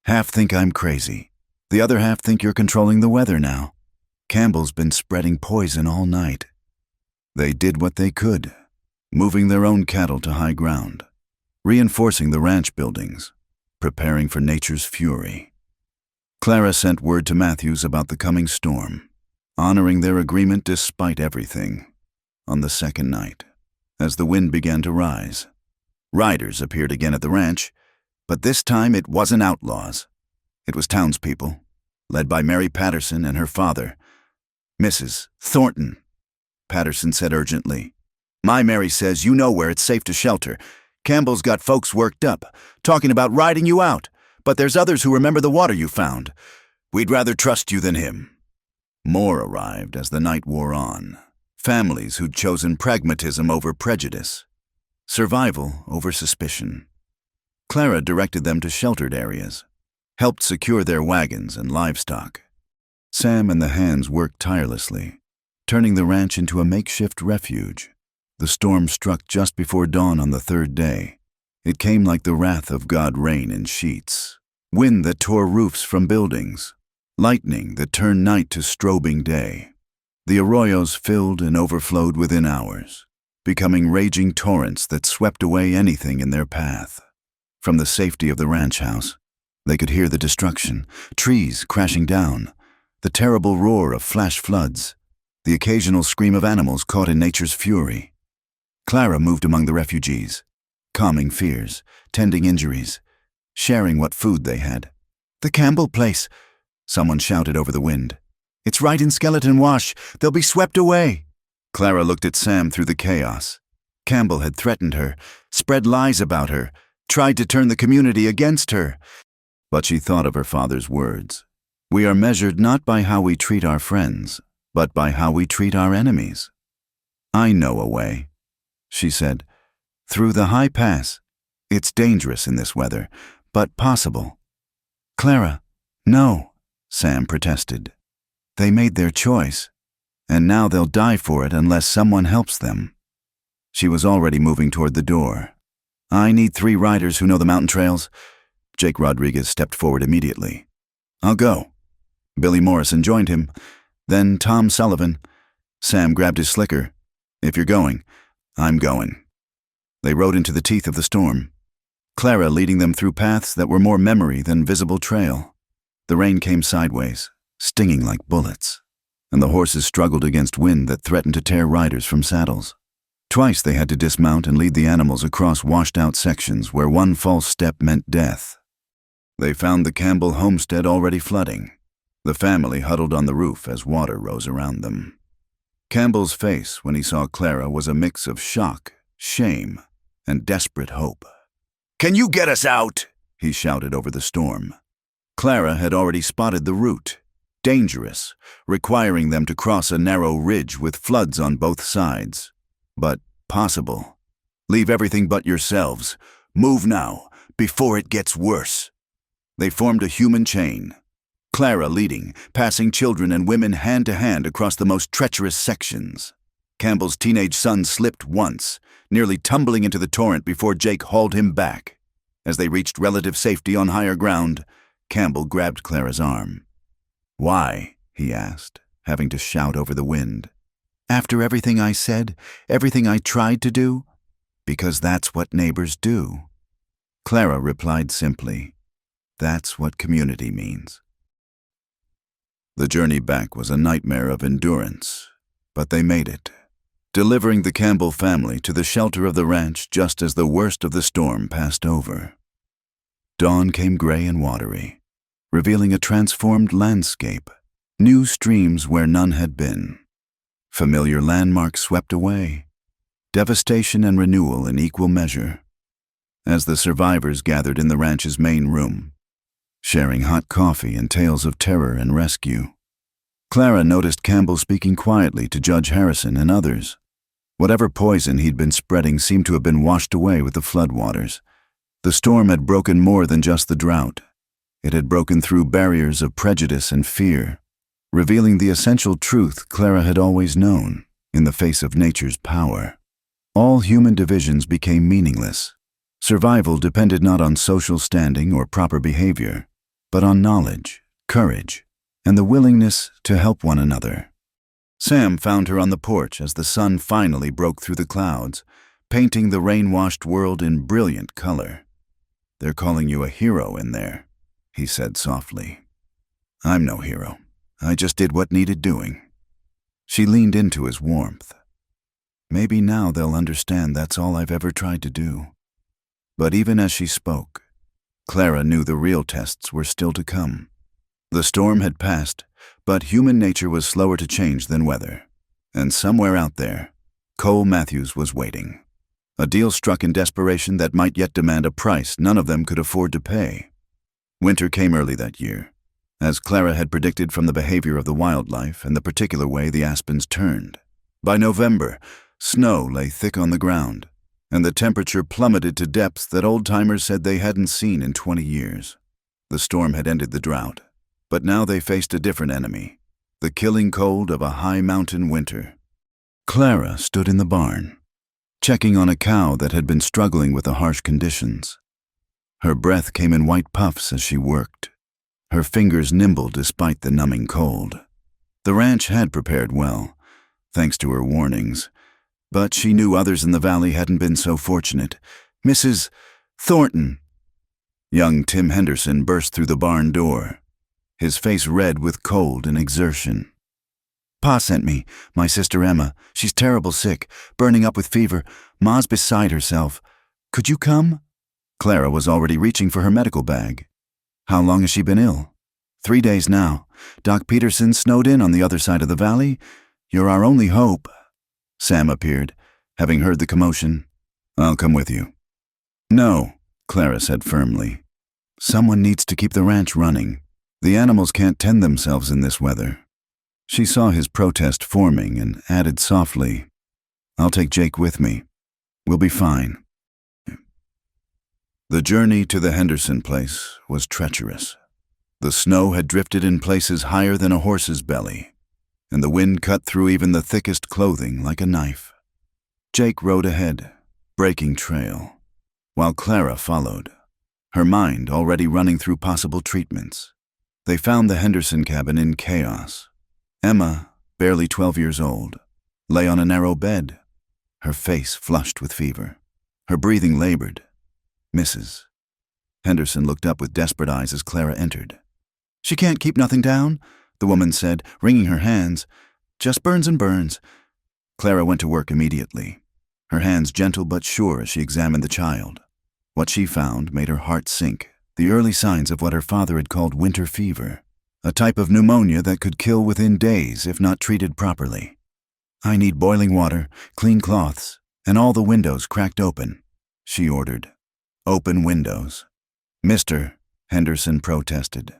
"Half think I'm crazy. The other half think you're controlling the weather now. Campbell's been spreading poison all night." They did what they could, moving their own cattle to high ground, reinforcing the ranch buildings, preparing for nature's fury. Clara sent word to Matthews about the coming storm, honoring their agreement despite everything. On the second night, as the wind began to rise, riders appeared again at the ranch, but this time it wasn't outlaws. It was townspeople, led by Mary Patterson and her father. "Mrs. Thornton," Patterson said urgently. "My Mary says you know where it's safe to shelter. Campbell's got folks worked up, talking about riding you out, but there's others who remember the water you found. We'd rather trust you than him." More arrived as the night wore on. Families who'd chosen pragmatism over prejudice, survival over suspicion. Clara directed them to sheltered areas, helped secure their wagons and livestock. Sam and the hands worked tirelessly, turning the ranch into a makeshift refuge. The storm struck just before dawn on the third day. It came like the wrath of God rain in sheets, wind that tore roofs from buildings, lightning that turned night to strobing day. The arroyos filled and overflowed within hours, becoming raging torrents that swept away anything in their path. From the safety of the ranch house, they could hear the destruction, trees crashing down, the terrible roar of flash floods, the occasional scream of animals caught in nature's fury. Clara moved among the refugees, calming fears, tending injuries, sharing what food they had. "The Campbell place," someone shouted over the wind. "It's right in Skeleton Wash. They'll be swept away." Clara looked at Sam through the chaos. Campbell had threatened her, spread lies about her, tried to turn the community against her. But she thought of her father's words. "We are measured not by how we treat our friends, but by how we treat our enemies." "I know a way," she said. "Through the high pass. It's dangerous in this weather, but possible." "Clara, no," Sam protested. "They made their choice, and now they'll die for it unless someone helps them." She was already moving toward the door. "I need 3 riders who know the mountain trails." Jake Rodriguez stepped forward immediately. "I'll go." Billy Morrison joined him, then Tom Sullivan. Sam grabbed his slicker. "If you're going, I'm going." They rode into the teeth of the storm, Clara leading them through paths that were more memory than visible trail. The rain came sideways, stinging like bullets, and the horses struggled against wind that threatened to tear riders from saddles. Twice they had to dismount and lead the animals across washed-out sections where one false step meant death. They found the Campbell homestead already flooding. The family huddled on the roof as water rose around them. Campbell's face when he saw Clara was a mix of shock, shame, and desperate hope. "Can you get us out?" he shouted over the storm. Clara had already spotted the route, dangerous, requiring them to cross a narrow ridge with floods on both sides. But possible. "Leave everything but yourselves. Move now, before it gets worse." They formed a human chain, Clara leading, passing children and women hand to hand across the most treacherous sections. Campbell's teenage son slipped once, nearly tumbling into the torrent before Jake hauled him back. As they reached relative safety on higher ground, Campbell grabbed Clara's arm. "Why?" he asked, having to shout over the wind. "After everything I said, everything I tried to do?" "Because that's what neighbors do." Clara replied simply, "That's what community means." The journey back was a nightmare of endurance, but they made it, delivering the Campbell family to the shelter of the ranch just as the worst of the storm passed over. Dawn came gray and watery, revealing a transformed landscape, new streams where none had been. Familiar landmarks swept away, devastation and renewal in equal measure. As the survivors gathered in the ranch's main room, sharing hot coffee and tales of terror and rescue, Clara noticed Campbell speaking quietly to Judge Harrison and others. Whatever poison he'd been spreading seemed to have been washed away with the floodwaters. The storm had broken more than just the drought. It had broken through barriers of prejudice and fear, revealing the essential truth Clara had always known in the face of nature's power. All human divisions became meaningless. Survival depended not on social standing or proper behavior, but on knowledge, courage, and the willingness to help one another. Sam found her on the porch as the sun finally broke through the clouds, painting the rain-washed world in brilliant color. "They're calling you a hero in there," he said softly. "I'm no hero. I just did what needed doing." She leaned into his warmth. "Maybe now they'll understand that's all I've ever tried to do." But even as she spoke, Clara knew the real tests were still to come. The storm had passed, but human nature was slower to change than weather. And somewhere out there, Cole Matthews was waiting. A deal struck in desperation that might yet demand a price none of them could afford to pay. Winter came early that year, as Clara had predicted from the behavior of the wildlife and the particular way the aspens turned. By November, snow lay thick on the ground, and the temperature plummeted to depths that old-timers said they hadn't seen in 20 years. The storm had ended the drought, but now they faced a different enemy, the killing cold of a high-mountain winter. Clara stood in the barn, checking on a cow that had been struggling with the harsh conditions. Her breath came in white puffs as she worked, her fingers nimble despite the numbing cold. The ranch had prepared well, thanks to her warnings, but she knew others in the valley hadn't been so fortunate. "Mrs. Thornton!" Young Tim Henderson burst through the barn door, his face red with cold and exertion. "Pa sent me. My sister Emma. She's terrible sick, burning up with fever. Ma's beside herself. Could you come?" Clara was already reaching for her medical bag. "How long has she been ill?" 3 days now. Doc Peterson snowed in on the other side of the valley. You're our only hope." Sam appeared, having heard the commotion. "I'll come with you." "No," Clara said firmly. "Someone needs to keep the ranch running. The animals can't tend themselves in this weather." She saw his protest forming and added softly, "I'll take Jake with me. We'll be fine." The journey to the Henderson place was treacherous. The snow had drifted in places higher than a horse's belly, and the wind cut through even the thickest clothing like a knife. Jake rode ahead, breaking trail, while Clara followed, her mind already running through possible treatments. They found the Henderson cabin in chaos. Emma, barely 12 years old, lay on a narrow bed, her face flushed with fever, her breathing labored. "Mrs." Henderson looked up with desperate eyes as Clara entered. "She can't keep nothing down," the woman said, wringing her hands. "Just burns and burns." Clara went to work immediately, her hands gentle but sure as she examined the child. What she found made her heart sink, the early signs of what her father had called winter fever, a type of pneumonia that could kill within days if not treated properly. "I need boiling water, clean cloths, and all the windows cracked open," she ordered. "Open windows." "Mister," Henderson protested.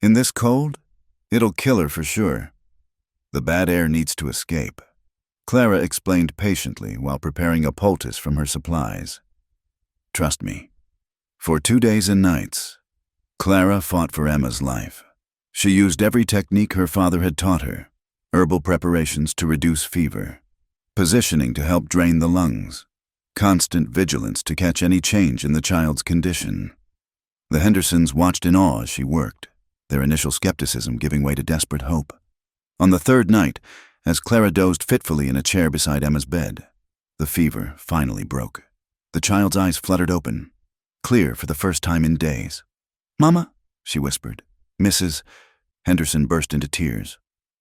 "In this cold? It'll kill her for sure. The bad air needs to escape." Clara explained patiently while preparing a poultice from her supplies. "Trust me." For 2 days and nights, Clara fought for Emma's life. She used every technique her father had taught her: herbal preparations to reduce fever, positioning to help drain the lungs, constant vigilance to catch any change in the child's condition. The Hendersons watched in awe as she worked, their initial skepticism giving way to desperate hope. On the 3rd night, as Clara dozed fitfully in a chair beside Emma's bed, the fever finally broke. The child's eyes fluttered open, clear for the first time in days. "Mama," she whispered. "Mrs." Henderson burst into tears,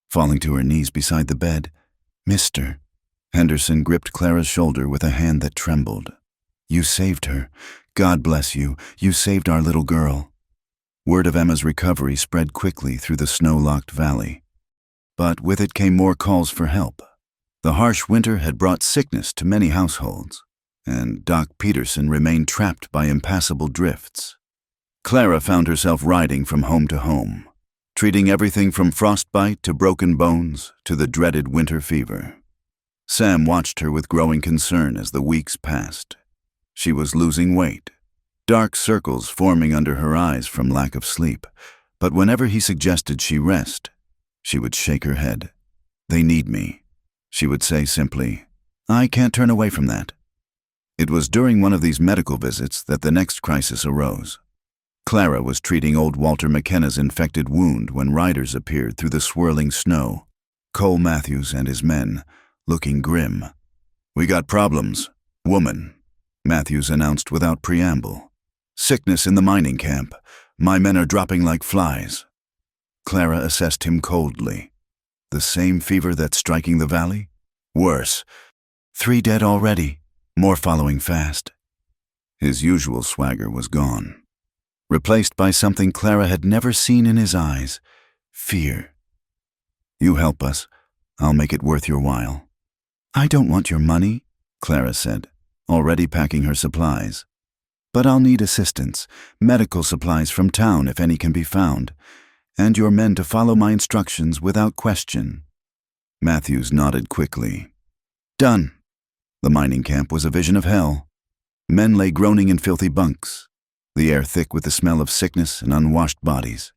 falling to her knees beside the bed. "Mister." Henderson gripped Clara's shoulder with a hand that trembled. "You saved her. God bless you. You saved our little girl." Word of Emma's recovery spread quickly through the snow-locked valley. But with it came more calls for help. The harsh winter had brought sickness to many households, and Doc Peterson remained trapped by impassable drifts. Clara found herself riding from home to home, treating everything from frostbite to broken bones to the dreaded winter fever. Sam watched her with growing concern as the weeks passed. She was losing weight, dark circles forming under her eyes from lack of sleep, but whenever he suggested she rest, she would shake her head. "They need me," she would say simply. "I can't turn away from that." It was during one of these medical visits that the next crisis arose. Clara was treating old Walter McKenna's infected wound when riders appeared through the swirling snow, Cole Matthews and his men, looking grim. "We got problems, woman," Matthews announced without preamble. "Sickness in the mining camp. My men are dropping like flies." Clara assessed him coldly. "The same fever that's striking the valley? Worse. 3 dead already, more following fast." His usual swagger was gone, replaced by something Clara had never seen in his eyes: fear. "You help us, I'll make it worth your while." "I don't want your money," Clara said, already packing her supplies. "But I'll need assistance, medical supplies from town if any can be found, and your men to follow my instructions without question." Matthews nodded quickly. "Done." The mining camp was a vision of hell. Men lay groaning in filthy bunks, the air thick with the smell of sickness and unwashed bodies.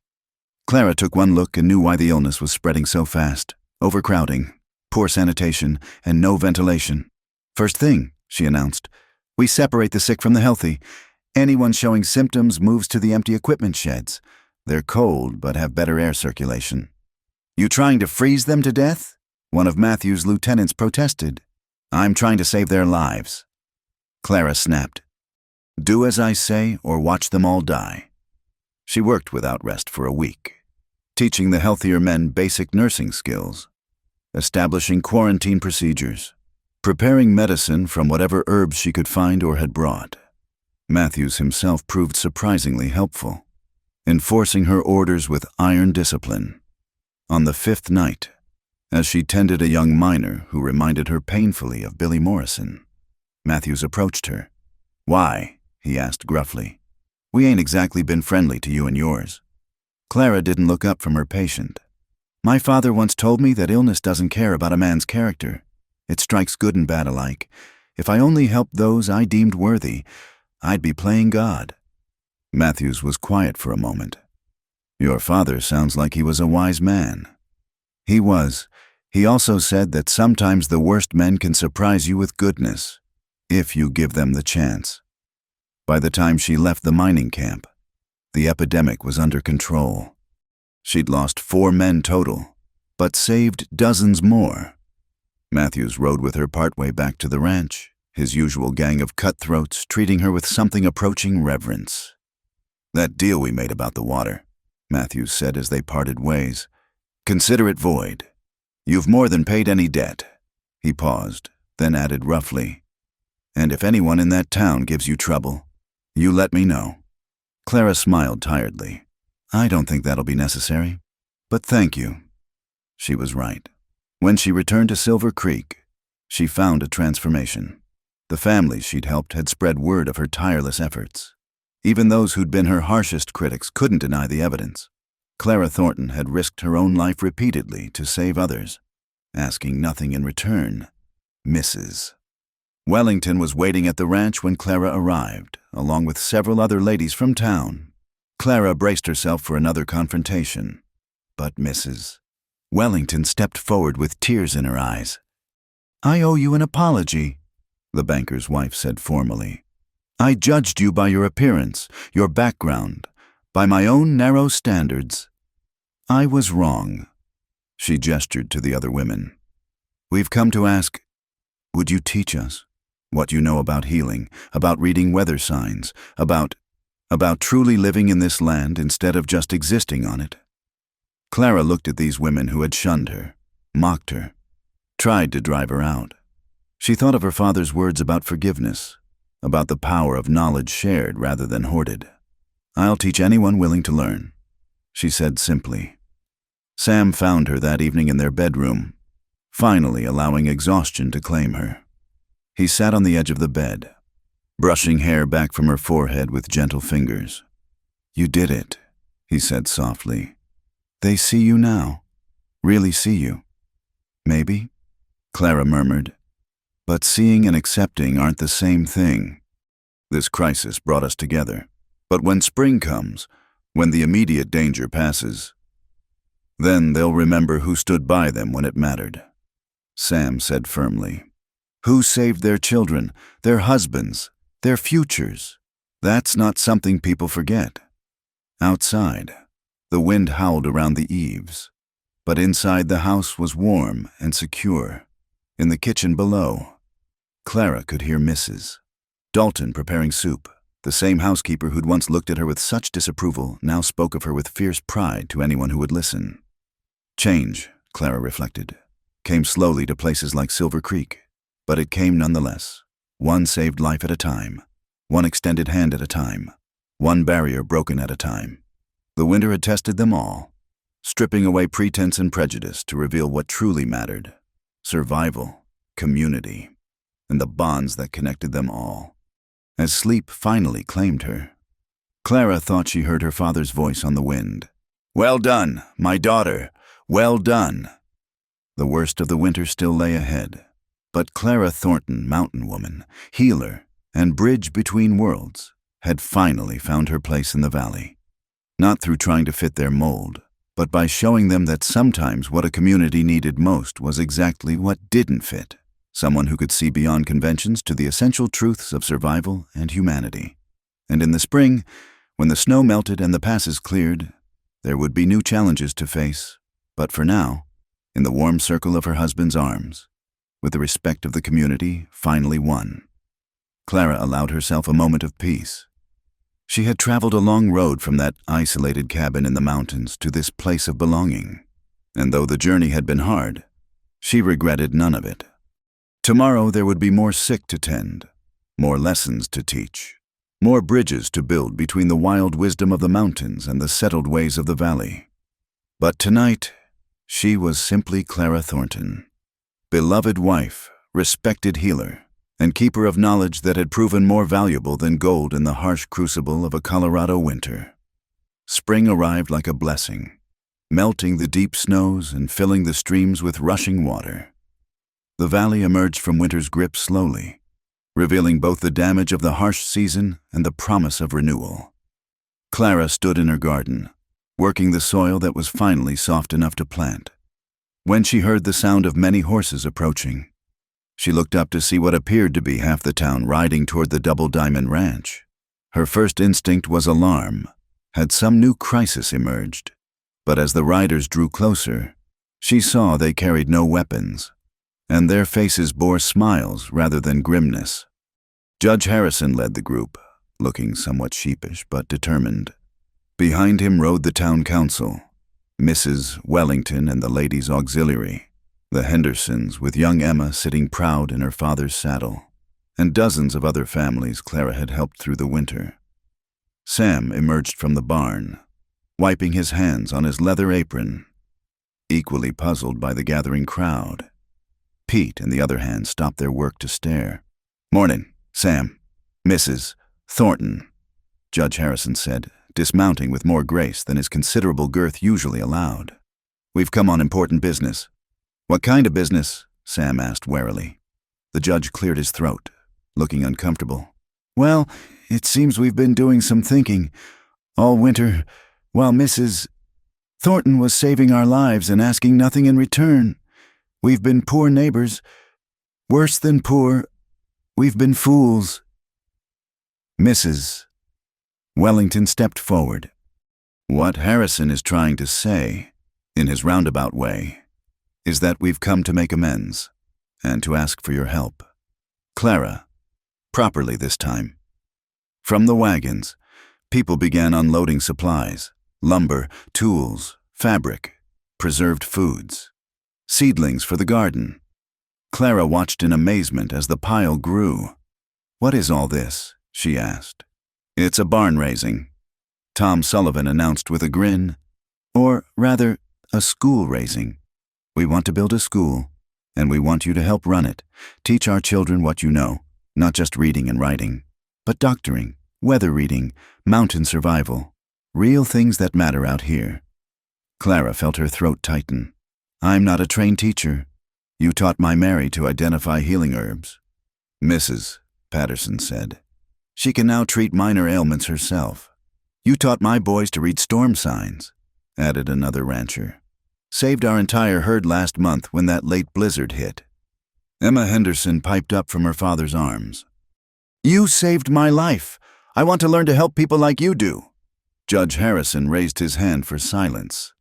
Clara took one look and knew why the illness was spreading so fast: overcrowding, poor sanitation, and no ventilation. "First thing," she announced, "we separate the sick from the healthy. Anyone showing symptoms moves to the empty equipment sheds. They're cold but have better air circulation." "You trying to freeze them to death?" one of Matthew's lieutenants protested. "I'm trying to save their lives." Clara snapped. "Do as I say or watch them all die." She worked without rest for a week, teaching the healthier men basic nursing skills, establishing quarantine procedures, preparing medicine from whatever herbs she could find or had brought. Matthews himself proved surprisingly helpful, enforcing her orders with iron discipline. On the 5th night, as she tended a young miner who reminded her painfully of Billy Morrison, Matthews approached her. "Why?" he asked gruffly. "We ain't exactly been friendly to you and yours." Clara didn't look up from her patient. "My father once told me that illness doesn't care about a man's character. It strikes good and bad alike. If I only helped those I deemed worthy, I'd be playing God." Matthews was quiet for a moment. "Your father sounds like he was a wise man." "He was. He also said that sometimes the worst men can surprise you with goodness, if you give them the chance." By the time she left the mining camp, the epidemic was under control. She'd lost 4 men total, but saved dozens more. Matthews rode with her partway back to the ranch, his usual gang of cutthroats treating her with something approaching reverence. "That deal we made about the water," Matthews said as they parted ways. "Consider it void. You've more than paid any debt." He paused, then added roughly, "And if anyone in that town gives you trouble, you let me know." Clara smiled tiredly. "I don't think that'll be necessary, but thank you." She was right. When she returned to Silver Creek, she found a transformation. The families she'd helped had spread word of her tireless efforts. Even those who'd been her harshest critics couldn't deny the evidence. Clara Thornton had risked her own life repeatedly to save others, asking nothing in return. Mrs. Wellington was waiting at the ranch when Clara arrived, along with several other ladies from town. Clara braced herself for another confrontation, but Mrs. Wellington stepped forward with tears in her eyes. "I owe you an apology," the banker's wife said formally. "I judged you by your appearance, your background, by my own narrow standards. I was wrong." She gestured to the other women. "We've come to ask, would you teach us what you know about healing, about reading weather signs, about truly living in this land instead of just existing on it?" Clara looked at these women who had shunned her, mocked her, tried to drive her out. She thought of her father's words about forgiveness, about the power of knowledge shared rather than hoarded. "I'll teach anyone willing to learn," she said simply. Sam found her that evening in their bedroom, finally allowing exhaustion to claim her. He sat on the edge of the bed, brushing hair back from her forehead with gentle fingers. "You did it," he said softly. "They see you now, really see you." "Maybe," Clara murmured. "But seeing and accepting aren't the same thing. This crisis brought us together. But when spring comes, when the immediate danger passes, then they'll remember who stood by them when it mattered." Sam said firmly. "Who saved their children, their husbands, their futures? That's not something people forget." Outside, the wind howled around the eaves, but inside the house was warm and secure. In the kitchen below, Clara could hear Mrs. Dalton preparing soup. The same housekeeper who'd once looked at her with such disapproval now spoke of her with fierce pride to anyone who would listen. Change, Clara reflected, came slowly to places like Silver Creek, but it came nonetheless. One saved life at a time, one extended hand at a time, one barrier broken at a time. The winter had tested them all, stripping away pretense and prejudice to reveal what truly mattered: survival, community, and the bonds that connected them all. As sleep finally claimed her, Clara thought she heard her father's voice on the wind. "Well done, my daughter, well done." The worst of the winter still lay ahead, but Clara Thornton, mountain woman, healer, and bridge between worlds, had finally found her place in the valley. Not through trying to fit their mold, but by showing them that sometimes what a community needed most was exactly what didn't fit. Someone who could see beyond conventions to the essential truths of survival and humanity. And in the spring, when the snow melted and the passes cleared, there would be new challenges to face. But for now, in the warm circle of her husband's arms, with the respect of the community finally won, Clara allowed herself a moment of peace. She had traveled a long road from that isolated cabin in the mountains to this place of belonging, and though the journey had been hard, she regretted none of it. Tomorrow there would be more sick to tend, more lessons to teach, more bridges to build between the wild wisdom of the mountains and the settled ways of the valley. But tonight, she was simply Clara Thornton, beloved wife, respected healer, and keeper of knowledge that had proven more valuable than gold in the harsh crucible of a Colorado winter. Spring arrived like a blessing, melting the deep snows and filling the streams with rushing water. The valley emerged from winter's grip slowly, revealing both the damage of the harsh season and the promise of renewal. Clara stood in her garden, working the soil that was finally soft enough to plant, when she heard the sound of many horses approaching. She looked up to see what appeared to be half the town riding toward the Double Diamond Ranch. Her first instinct was alarm. Had some new crisis emerged? But as the riders drew closer, she saw they carried no weapons, and their faces bore smiles rather than grimness. Judge Harrison led the group, looking somewhat sheepish but determined. Behind him rode the town council, Mrs. Wellington and the ladies' auxiliary, the Hendersons with young Emma sitting proud in her father's saddle, and dozens of other families Clara had helped through the winter. Sam emerged from the barn, wiping his hands on his leather apron, equally puzzled by the gathering crowd. Pete and the other hand stopped their work to stare. "Morning, Sam. Mrs. Thornton," Judge Harrison said, dismounting with more grace than his considerable girth usually allowed. "We've come on important business." "What kind of business?" Sam asked warily. The judge cleared his throat, looking uncomfortable. "Well, it seems we've been doing some thinking all winter while Mrs. Thornton was saving our lives and asking nothing in return. We've been poor neighbors. Worse than poor, we've been fools." Mrs. Wellington stepped forward. "What Harrison is trying to say, in his roundabout way, is that we've come to make amends and to ask for your help. Clara, properly this time." From the wagons, people began unloading supplies: lumber, tools, fabric, preserved foods, seedlings for the garden. Clara watched in amazement as the pile grew. "What is all this?" she asked. "It's a barn raising," Tom Sullivan announced with a grin. "Or rather, a school raising. We want to build a school, and we want you to help run it. Teach our children what you know, not just reading and writing, but doctoring, weather reading, mountain survival, real things that matter out here." Clara felt her throat tighten. "I'm not a trained teacher. You taught my Mary to identify healing herbs." "Mrs. Patterson said, she can now treat minor ailments herself." "You taught my boys to read storm signs," added another rancher. "Saved our entire herd last month when that late blizzard hit." Emma Henderson piped up from her father's arms. "You saved my life. I want to learn to help people like you do." Judge Harrison raised his hand for silence.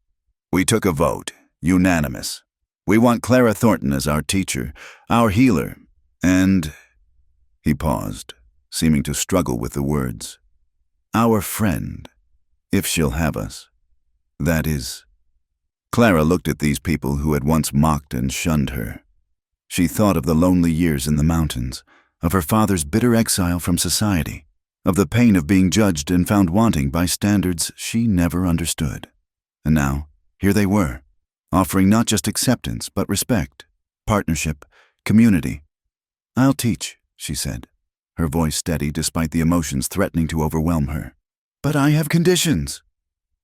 "We took a vote, unanimous. We want Clara Thornton as our teacher, our healer, and—" he paused, seeming to struggle with the words. "Our friend, if she'll have us. That is—" Clara looked at these people who had once mocked and shunned her. She thought of the lonely years in the mountains, of her father's bitter exile from society, of the pain of being judged and found wanting by standards she never understood. And now, here they were, offering not just acceptance but respect, partnership, community. "I'll teach," she said, her voice steady despite the emotions threatening to overwhelm her. "But I have conditions."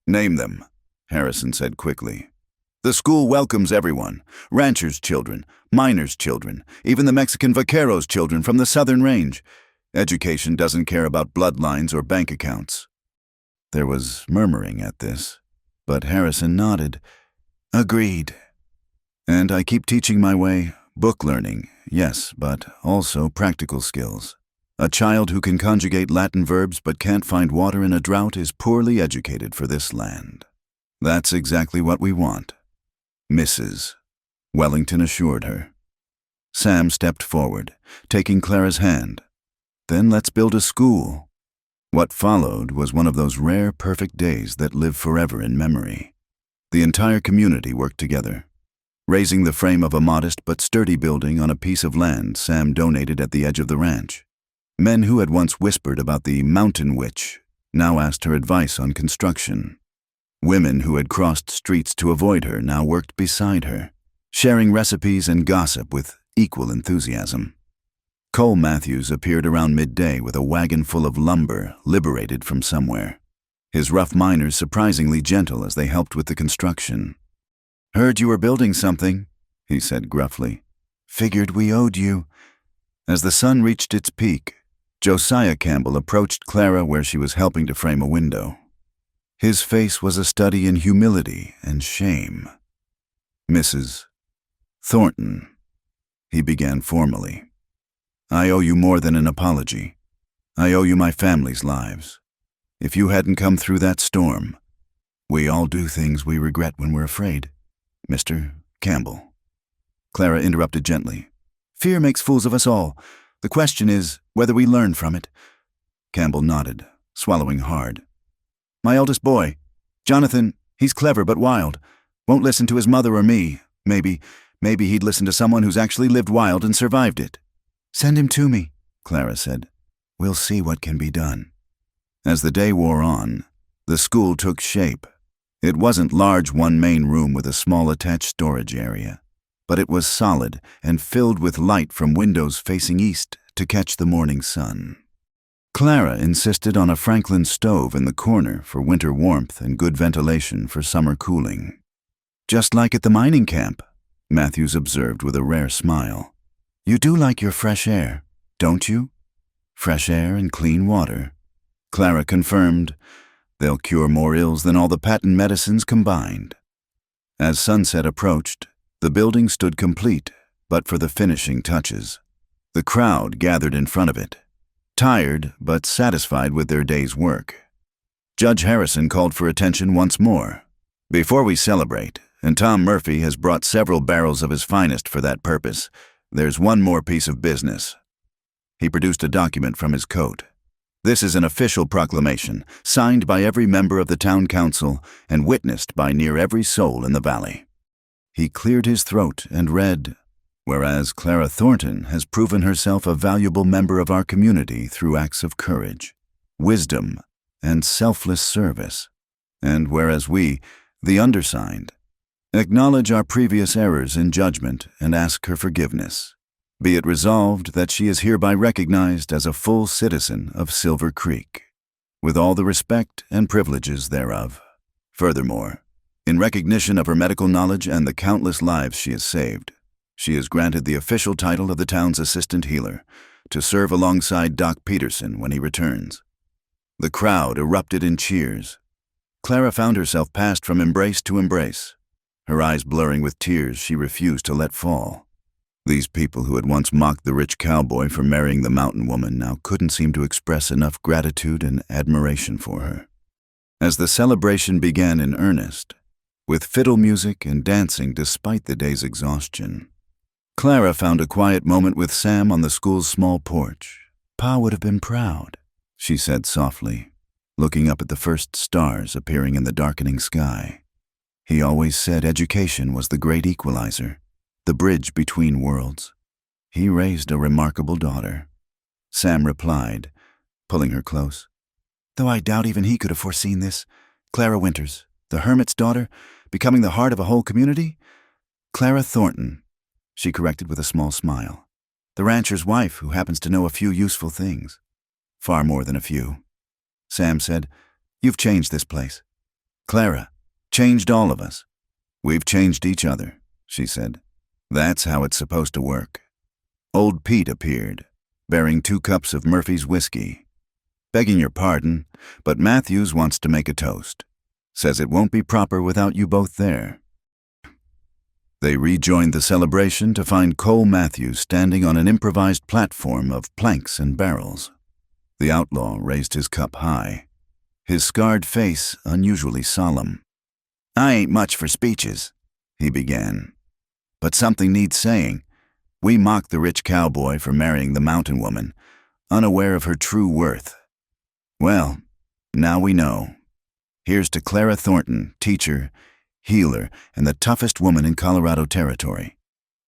"Name them," Harrison said quickly. "The school welcomes everyone, ranchers' children, miners' children, even the Mexican vaqueros' children from the southern range. Education doesn't care about bloodlines or bank accounts." There was murmuring at this, but Harrison nodded. "Agreed." "And I keep teaching my way, book learning, yes, but also practical skills. A child who can conjugate Latin verbs but can't find water in a drought is poorly educated for this land. That's exactly what we want," Mrs. Wellington assured her. Sam stepped forward, taking Clara's hand. "Then let's build a school." What followed was one of those rare, perfect days that live forever in memory. The entire community worked together, raising the frame of a modest but sturdy building on a piece of land Sam donated at the edge of the ranch. Men who had once whispered about the mountain witch now asked her advice on construction. Women who had crossed streets to avoid her now worked beside her, sharing recipes and gossip with equal enthusiasm. Cole Matthews appeared around midday with a wagon full of lumber liberated from somewhere, his rough miners surprisingly gentle as they helped with the construction. "Heard you were building something," he said gruffly. "Figured we owed you." As the sun reached its peak, Josiah Campbell approached Clara where she was helping to frame a window. His face was a study in humility and shame. "Mrs. Thornton," he began formally, "I owe you more than an apology. I owe you my family's lives. If you hadn't come through that storm, we all do things we regret when we're afraid, Mr. Campbell." Clara interrupted gently. "Fear makes fools of us all. The question is whether we learn from it." Campbell nodded, swallowing hard. My eldest boy. Jonathan, he's clever but wild. Won't listen to his mother or me. Maybe he'd listen to someone who's actually lived wild and survived it." "Send him to me," Clara said. "We'll see what can be done." As the day wore on, the school took shape. It wasn't large, one main room with a small attached storage area, but it was solid and filled with light from windows facing east to catch the morning sun. Clara insisted on a Franklin stove in the corner for winter warmth and good ventilation for summer cooling. "Just like at the mining camp," Matthews observed with a rare smile. "You do like your fresh air, don't you? Fresh air and clean water." Clara confirmed, "They'll cure more ills than all the patent medicines combined." As sunset approached, the building stood complete, but for the finishing touches. The crowd gathered in front of it, tired but satisfied with their day's work. Judge Harrison called for attention once more. "Before we celebrate, and Tom Murphy has brought several barrels of his finest for that purpose, there's one more piece of business." He produced a document from his coat. "This is an official proclamation, signed by every member of the town council and witnessed by near every soul in the valley." He cleared his throat and read, "Whereas Clara Thornton has proven herself a valuable member of our community through acts of courage, wisdom, and selfless service, and whereas we, the undersigned, acknowledge our previous errors in judgment and ask her forgiveness, be it resolved that she is hereby recognized as a full citizen of Silver Creek, with all the respect and privileges thereof. Furthermore, in recognition of her medical knowledge and the countless lives she has saved, she is granted the official title of the town's assistant healer to serve alongside Doc Peterson when he returns." The crowd erupted in cheers. Clara found herself passed from embrace to embrace, her eyes blurring with tears she refused to let fall. These people who had once mocked the rich cowboy for marrying the mountain woman now couldn't seem to express enough gratitude and admiration for her. As the celebration began in earnest, with fiddle music and dancing despite the day's exhaustion, Clara found a quiet moment with Sam on the school's small porch. "Pa would have been proud," she said softly, looking up at the first stars appearing in the darkening sky. "He always said education was the great equalizer, the bridge between worlds. He raised a remarkable daughter." Sam replied, pulling her close. "Though I doubt even he could have foreseen this. Clara Winters, the hermit's daughter, becoming the heart of a whole community? Clara Thornton," she corrected with a small smile. "The rancher's wife who happens to know a few useful things. Far more than a few." Sam said, "You've changed this place. Clara, changed all of us. We've changed each other," she said. "That's how it's supposed to work." Old Pete appeared, bearing 2 cups of Murphy's whiskey. "Begging your pardon, but Matthews wants to make a toast. Says it won't be proper without you both there." They rejoined the celebration to find Cole Matthews standing on an improvised platform of planks and barrels. The outlaw raised his cup high, his scarred face unusually solemn. "I ain't much for speeches," he began, "but something needs saying. We mocked the rich cowboy for marrying the mountain woman, unaware of her true worth. Well, now we know. Here's to Clara Thornton, teacher, healer, and the toughest woman in Colorado Territory.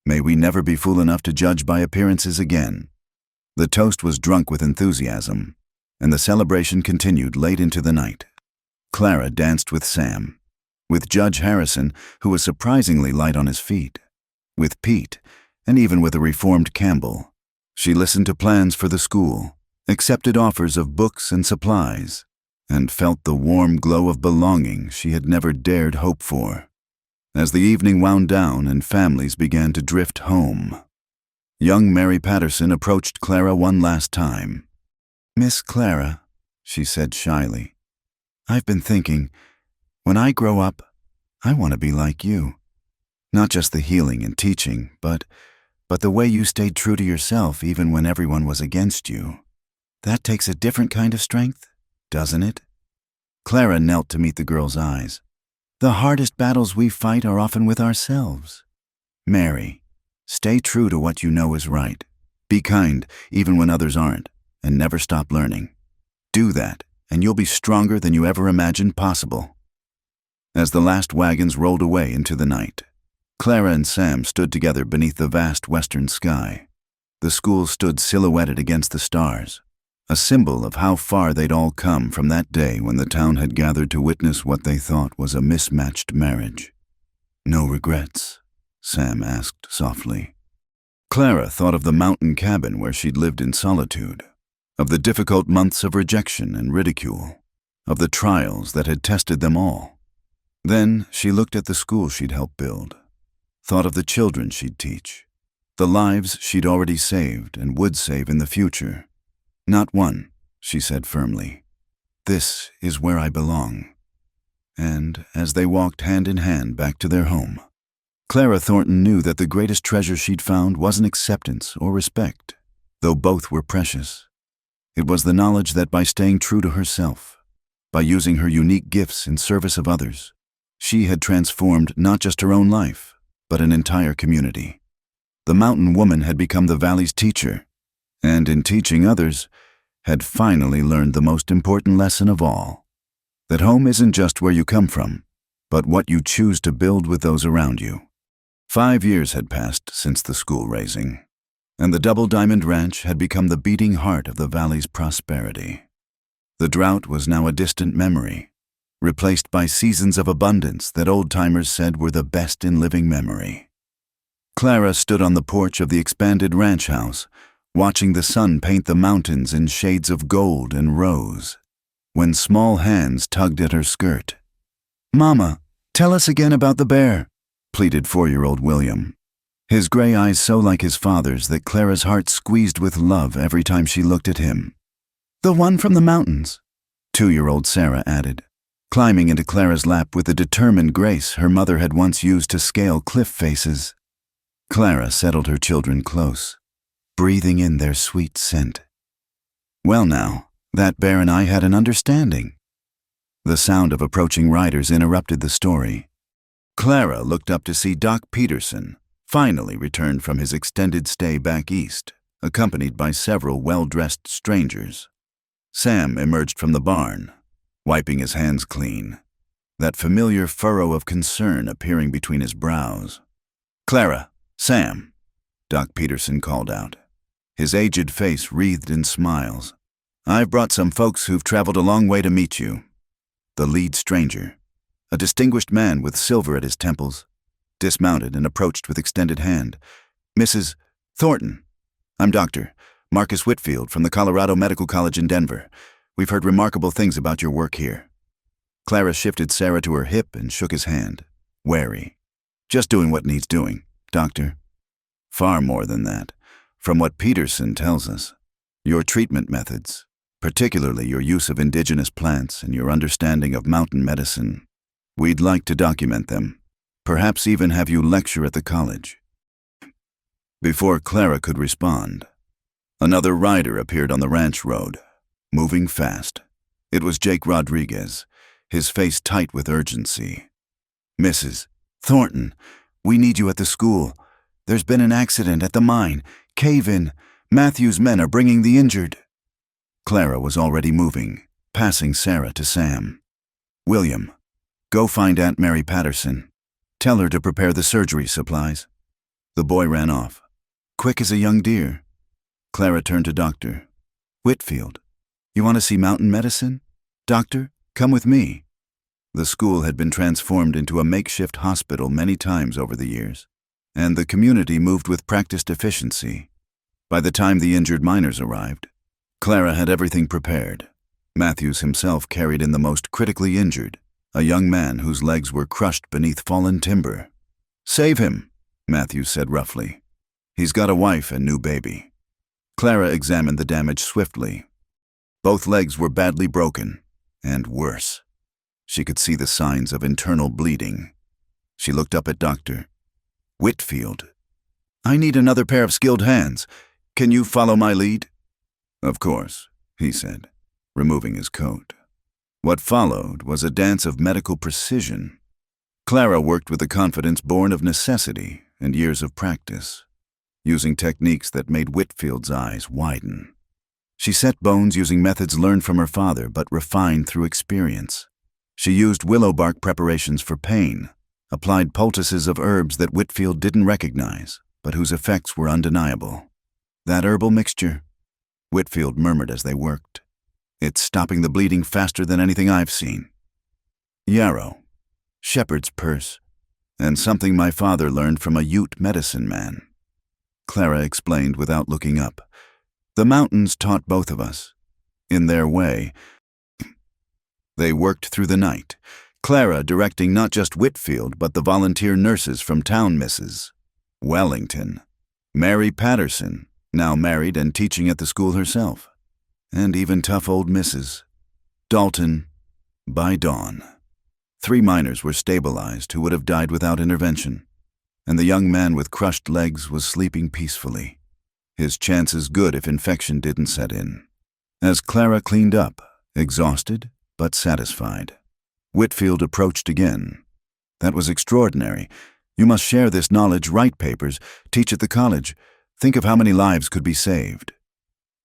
May we never be fool enough to judge by appearances again." The toast was drunk with enthusiasm, and the celebration continued late into the night. Clara danced with Sam, with Judge Harrison, who was surprisingly light on his feet, with Pete, and even with a reformed Campbell. She listened to plans for the school, accepted offers of books and supplies, and felt the warm glow of belonging she had never dared hope for. As the evening wound down and families began to drift home, young Mary Patterson approached Clara one last time. "Miss Clara," she said shyly, "I've been thinking, when I grow up, I want to be like you. Not just the healing and teaching, but the way you stayed true to yourself even when everyone was against you. That takes a different kind of strength, doesn't it?" Clara knelt to meet the girl's eyes. "The hardest battles we fight are often with ourselves. Mary, stay true to what you know is right. Be kind even when others aren't, and never stop learning. Do that, and you'll be stronger than you ever imagined possible." As the last wagons rolled away into the night, Clara and Sam stood together beneath the vast western sky. The school stood silhouetted against the stars, a symbol of how far they'd all come from that day when the town had gathered to witness what they thought was a mismatched marriage. "No regrets?" Sam asked softly. Clara thought of the mountain cabin where she'd lived in solitude, of the difficult months of rejection and ridicule, of the trials that had tested them all. Then she looked at the school she'd helped build, thought of the children she'd teach, the lives she'd already saved and would save in the future. "Not one," she said firmly. "This is where I belong." And as they walked hand in hand back to their home, Clara Thornton knew that the greatest treasure she'd found wasn't acceptance or respect, though both were precious. It was the knowledge that by staying true to herself, by using her unique gifts in service of others, she had transformed not just her own life, but an entire community. The mountain woman had become the valley's teacher, and in teaching others, had finally learned the most important lesson of all, that home isn't just where you come from, but what you choose to build with those around you. 5 years had passed since the school raising, and the Double Diamond Ranch had become the beating heart of the valley's prosperity. The drought was now a distant memory, replaced by seasons of abundance that old-timers said were the best in living memory. Clara stood on the porch of the expanded ranch house, watching the sun paint the mountains in shades of gold and rose, when small hands tugged at her skirt. "Mama, tell us again about the bear," pleaded 4-year-old William, his gray eyes so like his father's that Clara's heart squeezed with love every time she looked at him. "The one from the mountains," 2-year-old Sarah added, climbing into Clara's lap with the determined grace her mother had once used to scale cliff faces. Clara settled her children close, breathing in their sweet scent. "Well now, that bear and I had an understanding." The sound of approaching riders interrupted the story. Clara looked up to see Doc Peterson, finally returned from his extended stay back east, accompanied by several well-dressed strangers. Sam emerged from the barn, wiping his hands clean, that familiar furrow of concern appearing between his brows. "Clara, Sam," Doc Peterson called out, his aged face wreathed in smiles. "I've brought some folks who've traveled a long way to meet you." The lead stranger, a distinguished man with silver at his temples, dismounted and approached with extended hand. "Mrs. Thornton, I'm Dr. Marcus Whitfield from the Colorado Medical College in Denver. We've heard remarkable things about your work here." Clara shifted Sarah to her hip and shook his hand, wary. "Just doing what needs doing, Doctor." "Far more than that. From what Peterson tells us, your treatment methods, particularly your use of indigenous plants and your understanding of mountain medicine, we'd like to document them, perhaps even have you lecture at the college." Before Clara could respond, another rider appeared on the ranch road, moving fast. It was Jake Rodriguez, his face tight with urgency. "Mrs. Thornton, we need you at the school. There's been an accident at the mine. Cave-in. Matthew's men are bringing the injured." Clara was already moving, passing Sarah to Sam. "William, go find Aunt Mary Patterson. Tell her to prepare the surgery supplies." The boy ran off, quick as a young deer. Clara turned to Dr. Whitfield. "You want to see mountain medicine? Doctor, come with me." The school had been transformed into a makeshift hospital many times over the years, and the community moved with practiced efficiency. By the time the injured miners arrived, Clara had everything prepared. Matthews himself carried in the most critically injured, a young man whose legs were crushed beneath fallen timber. "Save him," Matthews said roughly. "He's got a wife and new baby." Clara examined the damage swiftly. Both legs were badly broken, and worse. She could see the signs of internal bleeding. She looked up at Dr. Whitfield. "I need another pair of skilled hands. Can you follow my lead?" "Of course," he said, removing his coat. What followed was a dance of medical precision. Clara worked with a confidence born of necessity and years of practice, using techniques that made Whitfield's eyes widen. She set bones using methods learned from her father but refined through experience. She used willow bark preparations for pain, applied poultices of herbs that Whitfield didn't recognize, but whose effects were undeniable. "That herbal mixture," Whitfield murmured as they worked. "It's stopping the bleeding faster than anything I've seen." Yarrow, shepherd's purse, and something my father learned from a Ute medicine man. Clara explained without looking up. "The mountains taught both of us. In their way." They worked through the night, Clara directing not just Whitfield but the volunteer nurses from town, Mrs. Wellington, Mary Patterson, now married and teaching at the school herself, and even tough old Mrs. Dalton by dawn. 3 miners were stabilized who would have died without intervention, and the young man with crushed legs was sleeping peacefully, his chances good if infection didn't set in. As Clara cleaned up, exhausted but satisfied, Whitfield approached again. "That was extraordinary. You must share this knowledge, write papers, teach at the college. Think of how many lives could be saved."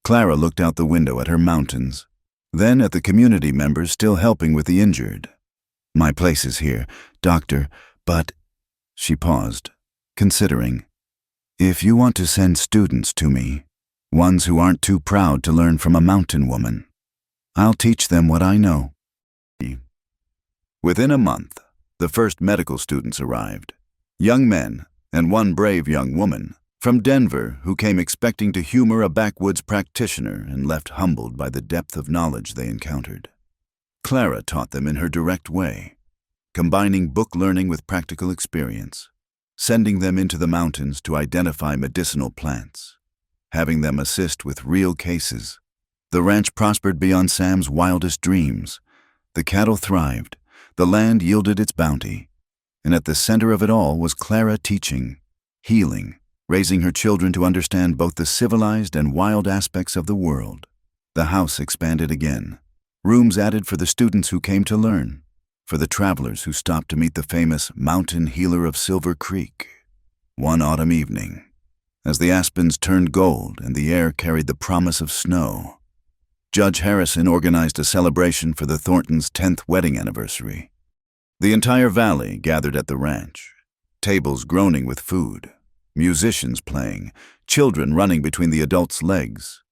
Clara looked out the window at her mountains, then at the community members still helping with the injured. "My place is here, doctor, but—" She paused, considering. "If you want to send students to me, ones who aren't too proud to learn from a mountain woman, I'll teach them what I know." Within a month, the first medical students arrived. Young men, and one brave young woman, from Denver who came expecting to humor a backwoods practitioner and left humbled by the depth of knowledge they encountered. Clara taught them in her direct way, combining book learning with practical experience, sending them into the mountains to identify medicinal plants, having them assist with real cases. The ranch prospered beyond Sam's wildest dreams. The cattle thrived, the land yielded its bounty, and at the center of it all was Clara teaching, healing, raising her children to understand both the civilized and wild aspects of the world. The house expanded again, rooms added for the students who came to learn, for the travelers who stopped to meet the famous mountain healer of Silver Creek. One autumn evening, as the aspens turned gold and the air carried the promise of snow, Judge Harrison organized a celebration for the Thorntons' 10th wedding anniversary. The entire valley gathered at the ranch, tables groaning with food, musicians playing, children running between the adults' legs.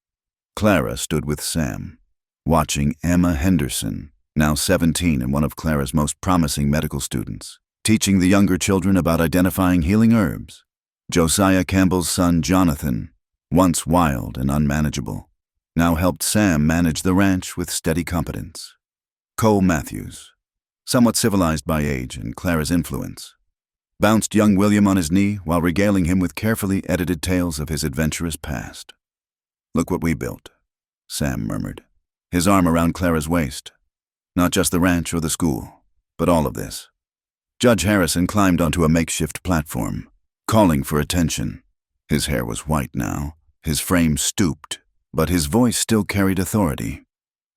Clara stood with Sam, watching Emma Henderson, now 17 and one of Clara's most promising medical students, teaching the younger children about identifying healing herbs. Josiah Campbell's son Jonathan, once wild and unmanageable, now helped Sam manage the ranch with steady competence. Cole Matthews, somewhat civilized by age and Clara's influence, bounced young William on his knee while regaling him with carefully edited tales of his adventurous past. "Look what we built," Sam murmured, his arm around Clara's waist. "Not just the ranch or the school, but all of this." Judge Harrison climbed onto a makeshift platform, calling for attention. His hair was white now, his frame stooped, but his voice still carried authority.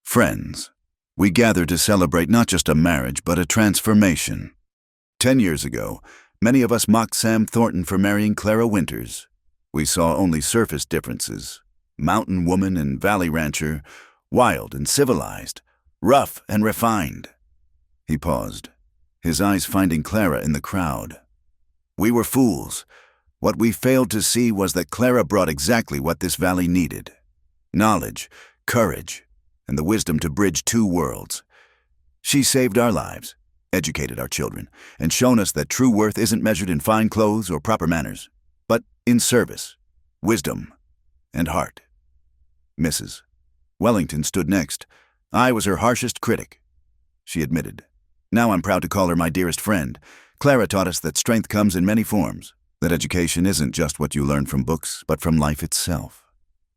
"Friends, we gather to celebrate not just a marriage, but a transformation. 10 years ago, many of us mocked Sam Thornton for marrying Clara Winters. We saw only surface differences. Mountain woman and valley rancher, wild and civilized, rough and refined." He paused, his eyes finding Clara in the crowd. "We were fools. What we failed to see was that Clara brought exactly what this valley needed. Knowledge, courage, and the wisdom to bridge 2 worlds. She saved our lives, educated our children, and shown us that true worth isn't measured in fine clothes or proper manners, but in service, wisdom, and heart." Mrs. Wellington stood next. "I was her harshest critic," she admitted. "Now I'm proud to call her my dearest friend. Clara taught us that strength comes in many forms, that education isn't just what you learn from books, but from life itself."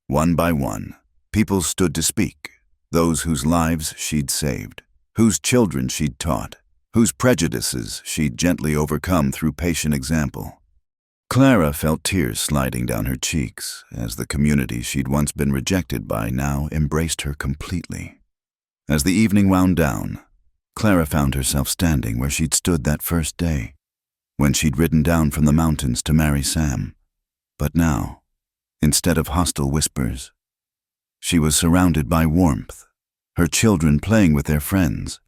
One by one, people stood to speak, those whose lives she'd saved, whose children she'd taught, whose prejudices she'd gently overcome through patient example. Clara felt tears sliding down her cheeks as the community she'd once been rejected by now embraced her completely. As the evening wound down, Clara found herself standing where she'd stood that first day, when she'd ridden down from the mountains to marry Sam. But now, instead of hostile whispers, She was surrounded by warmth, her children playing with their friends,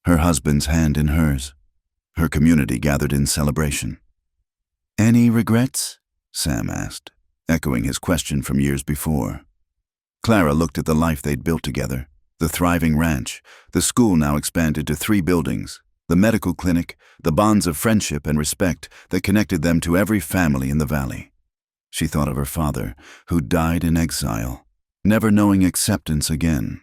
her husband's hand in hers, her community gathered in celebration. "Any regrets?" Sam asked, echoing his question from years before. Clara looked at the life they'd built together, the thriving ranch, the school now expanded to 3 buildings, the medical clinic, the bonds of friendship and respect that connected them to every family in the valley. She thought of her father, who died in exile, never knowing acceptance again.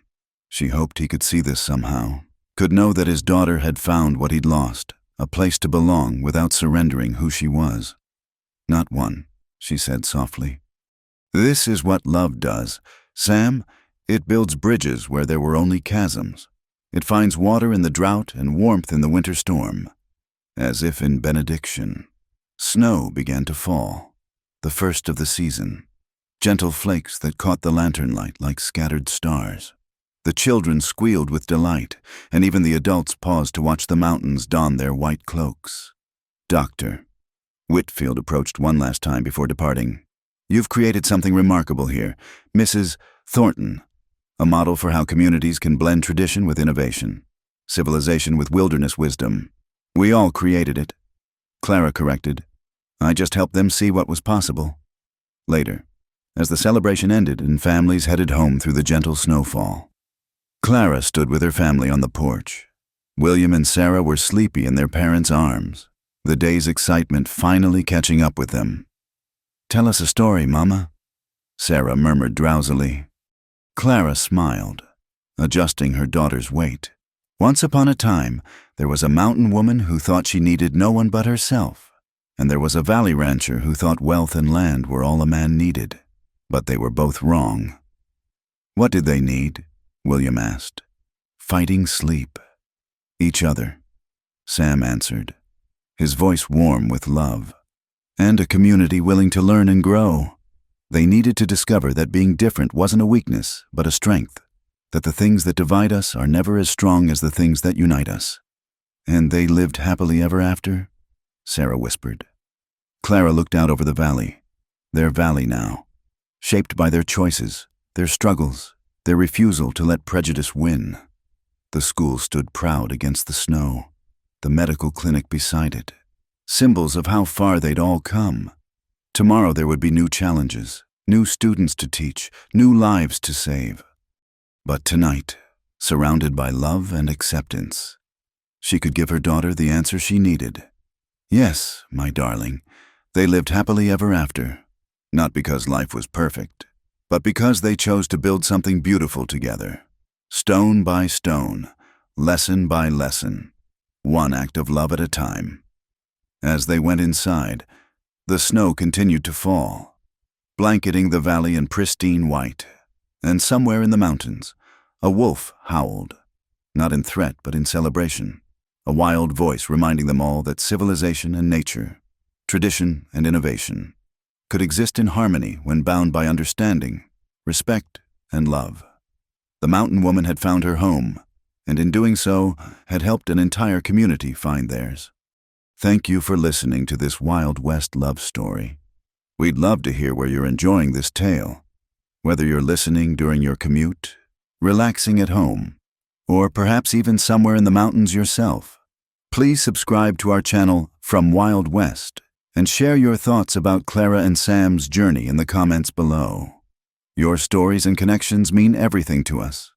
She hoped he could see this somehow, could know that his daughter had found what he'd lost, a place to belong without surrendering who she was. "Not one," she said softly. "This is what love does, Sam. It builds bridges where there were only chasms. It finds water in the drought and warmth in the winter storm." As if in benediction, snow began to fall, the first of the season, gentle flakes that caught the lantern light like scattered stars. The children squealed with delight, and even the adults paused to watch the mountains don their white cloaks. "Doctor," Whitfield approached one last time before departing, "you've created something remarkable here, Mrs. Thornton, a model for how communities can blend tradition with innovation, civilization with wilderness wisdom. We all created it," Clara corrected. "I just helped them see what was possible." Later, as the celebration ended and families headed home through the gentle snowfall, Clara stood with her family on the porch. William and Sarah were sleepy in their parents' arms, the day's excitement finally catching up with them. "Tell us a story, Mama," Sarah murmured drowsily. Clara smiled, adjusting her daughter's weight. "Once upon a time, there was a mountain woman who thought she needed no one but herself, and there was a valley rancher who thought wealth and land were all a man needed. But they were both wrong." "What did they need?" William asked. "Fighting sleep." "Each other," Sam answered, his voice warm with love. "And a community willing to learn and grow. They needed to discover that being different wasn't a weakness, but a strength, that the things that divide us are never as strong as the things that unite us." "And they lived happily ever after?" Sarah whispered. Clara looked out over the valley, their valley now, shaped by their choices, their struggles, their refusal to let prejudice win. The school stood proud against the snow, the medical clinic beside it, symbols of how far they'd all come. Tomorrow there would be new challenges, new students to teach, new lives to save. But tonight, surrounded by love and acceptance, she could give her daughter the answer she needed. "Yes, my darling, they lived happily ever after, not because life was perfect, but because they chose to build something beautiful together, stone by stone, lesson by lesson, one act of love at a time." As they went inside, the snow continued to fall, blanketing the valley in pristine white, and somewhere in the mountains, a wolf howled, not in threat but in celebration, a wild voice reminding them all that civilization and nature, tradition and innovation, could exist in harmony when bound by understanding, respect, and love. The mountain woman had found her home, and in doing so, had helped an entire community find theirs. Thank you for listening to this Wild West love story. We'd love to hear where you're enjoying this tale, whether you're listening during your commute, relaxing at home, or perhaps even somewhere in the mountains yourself. Please subscribe to our channel From Wild West and share your thoughts about Clara and Sam's journey in the comments below. Your stories and connections mean everything to us.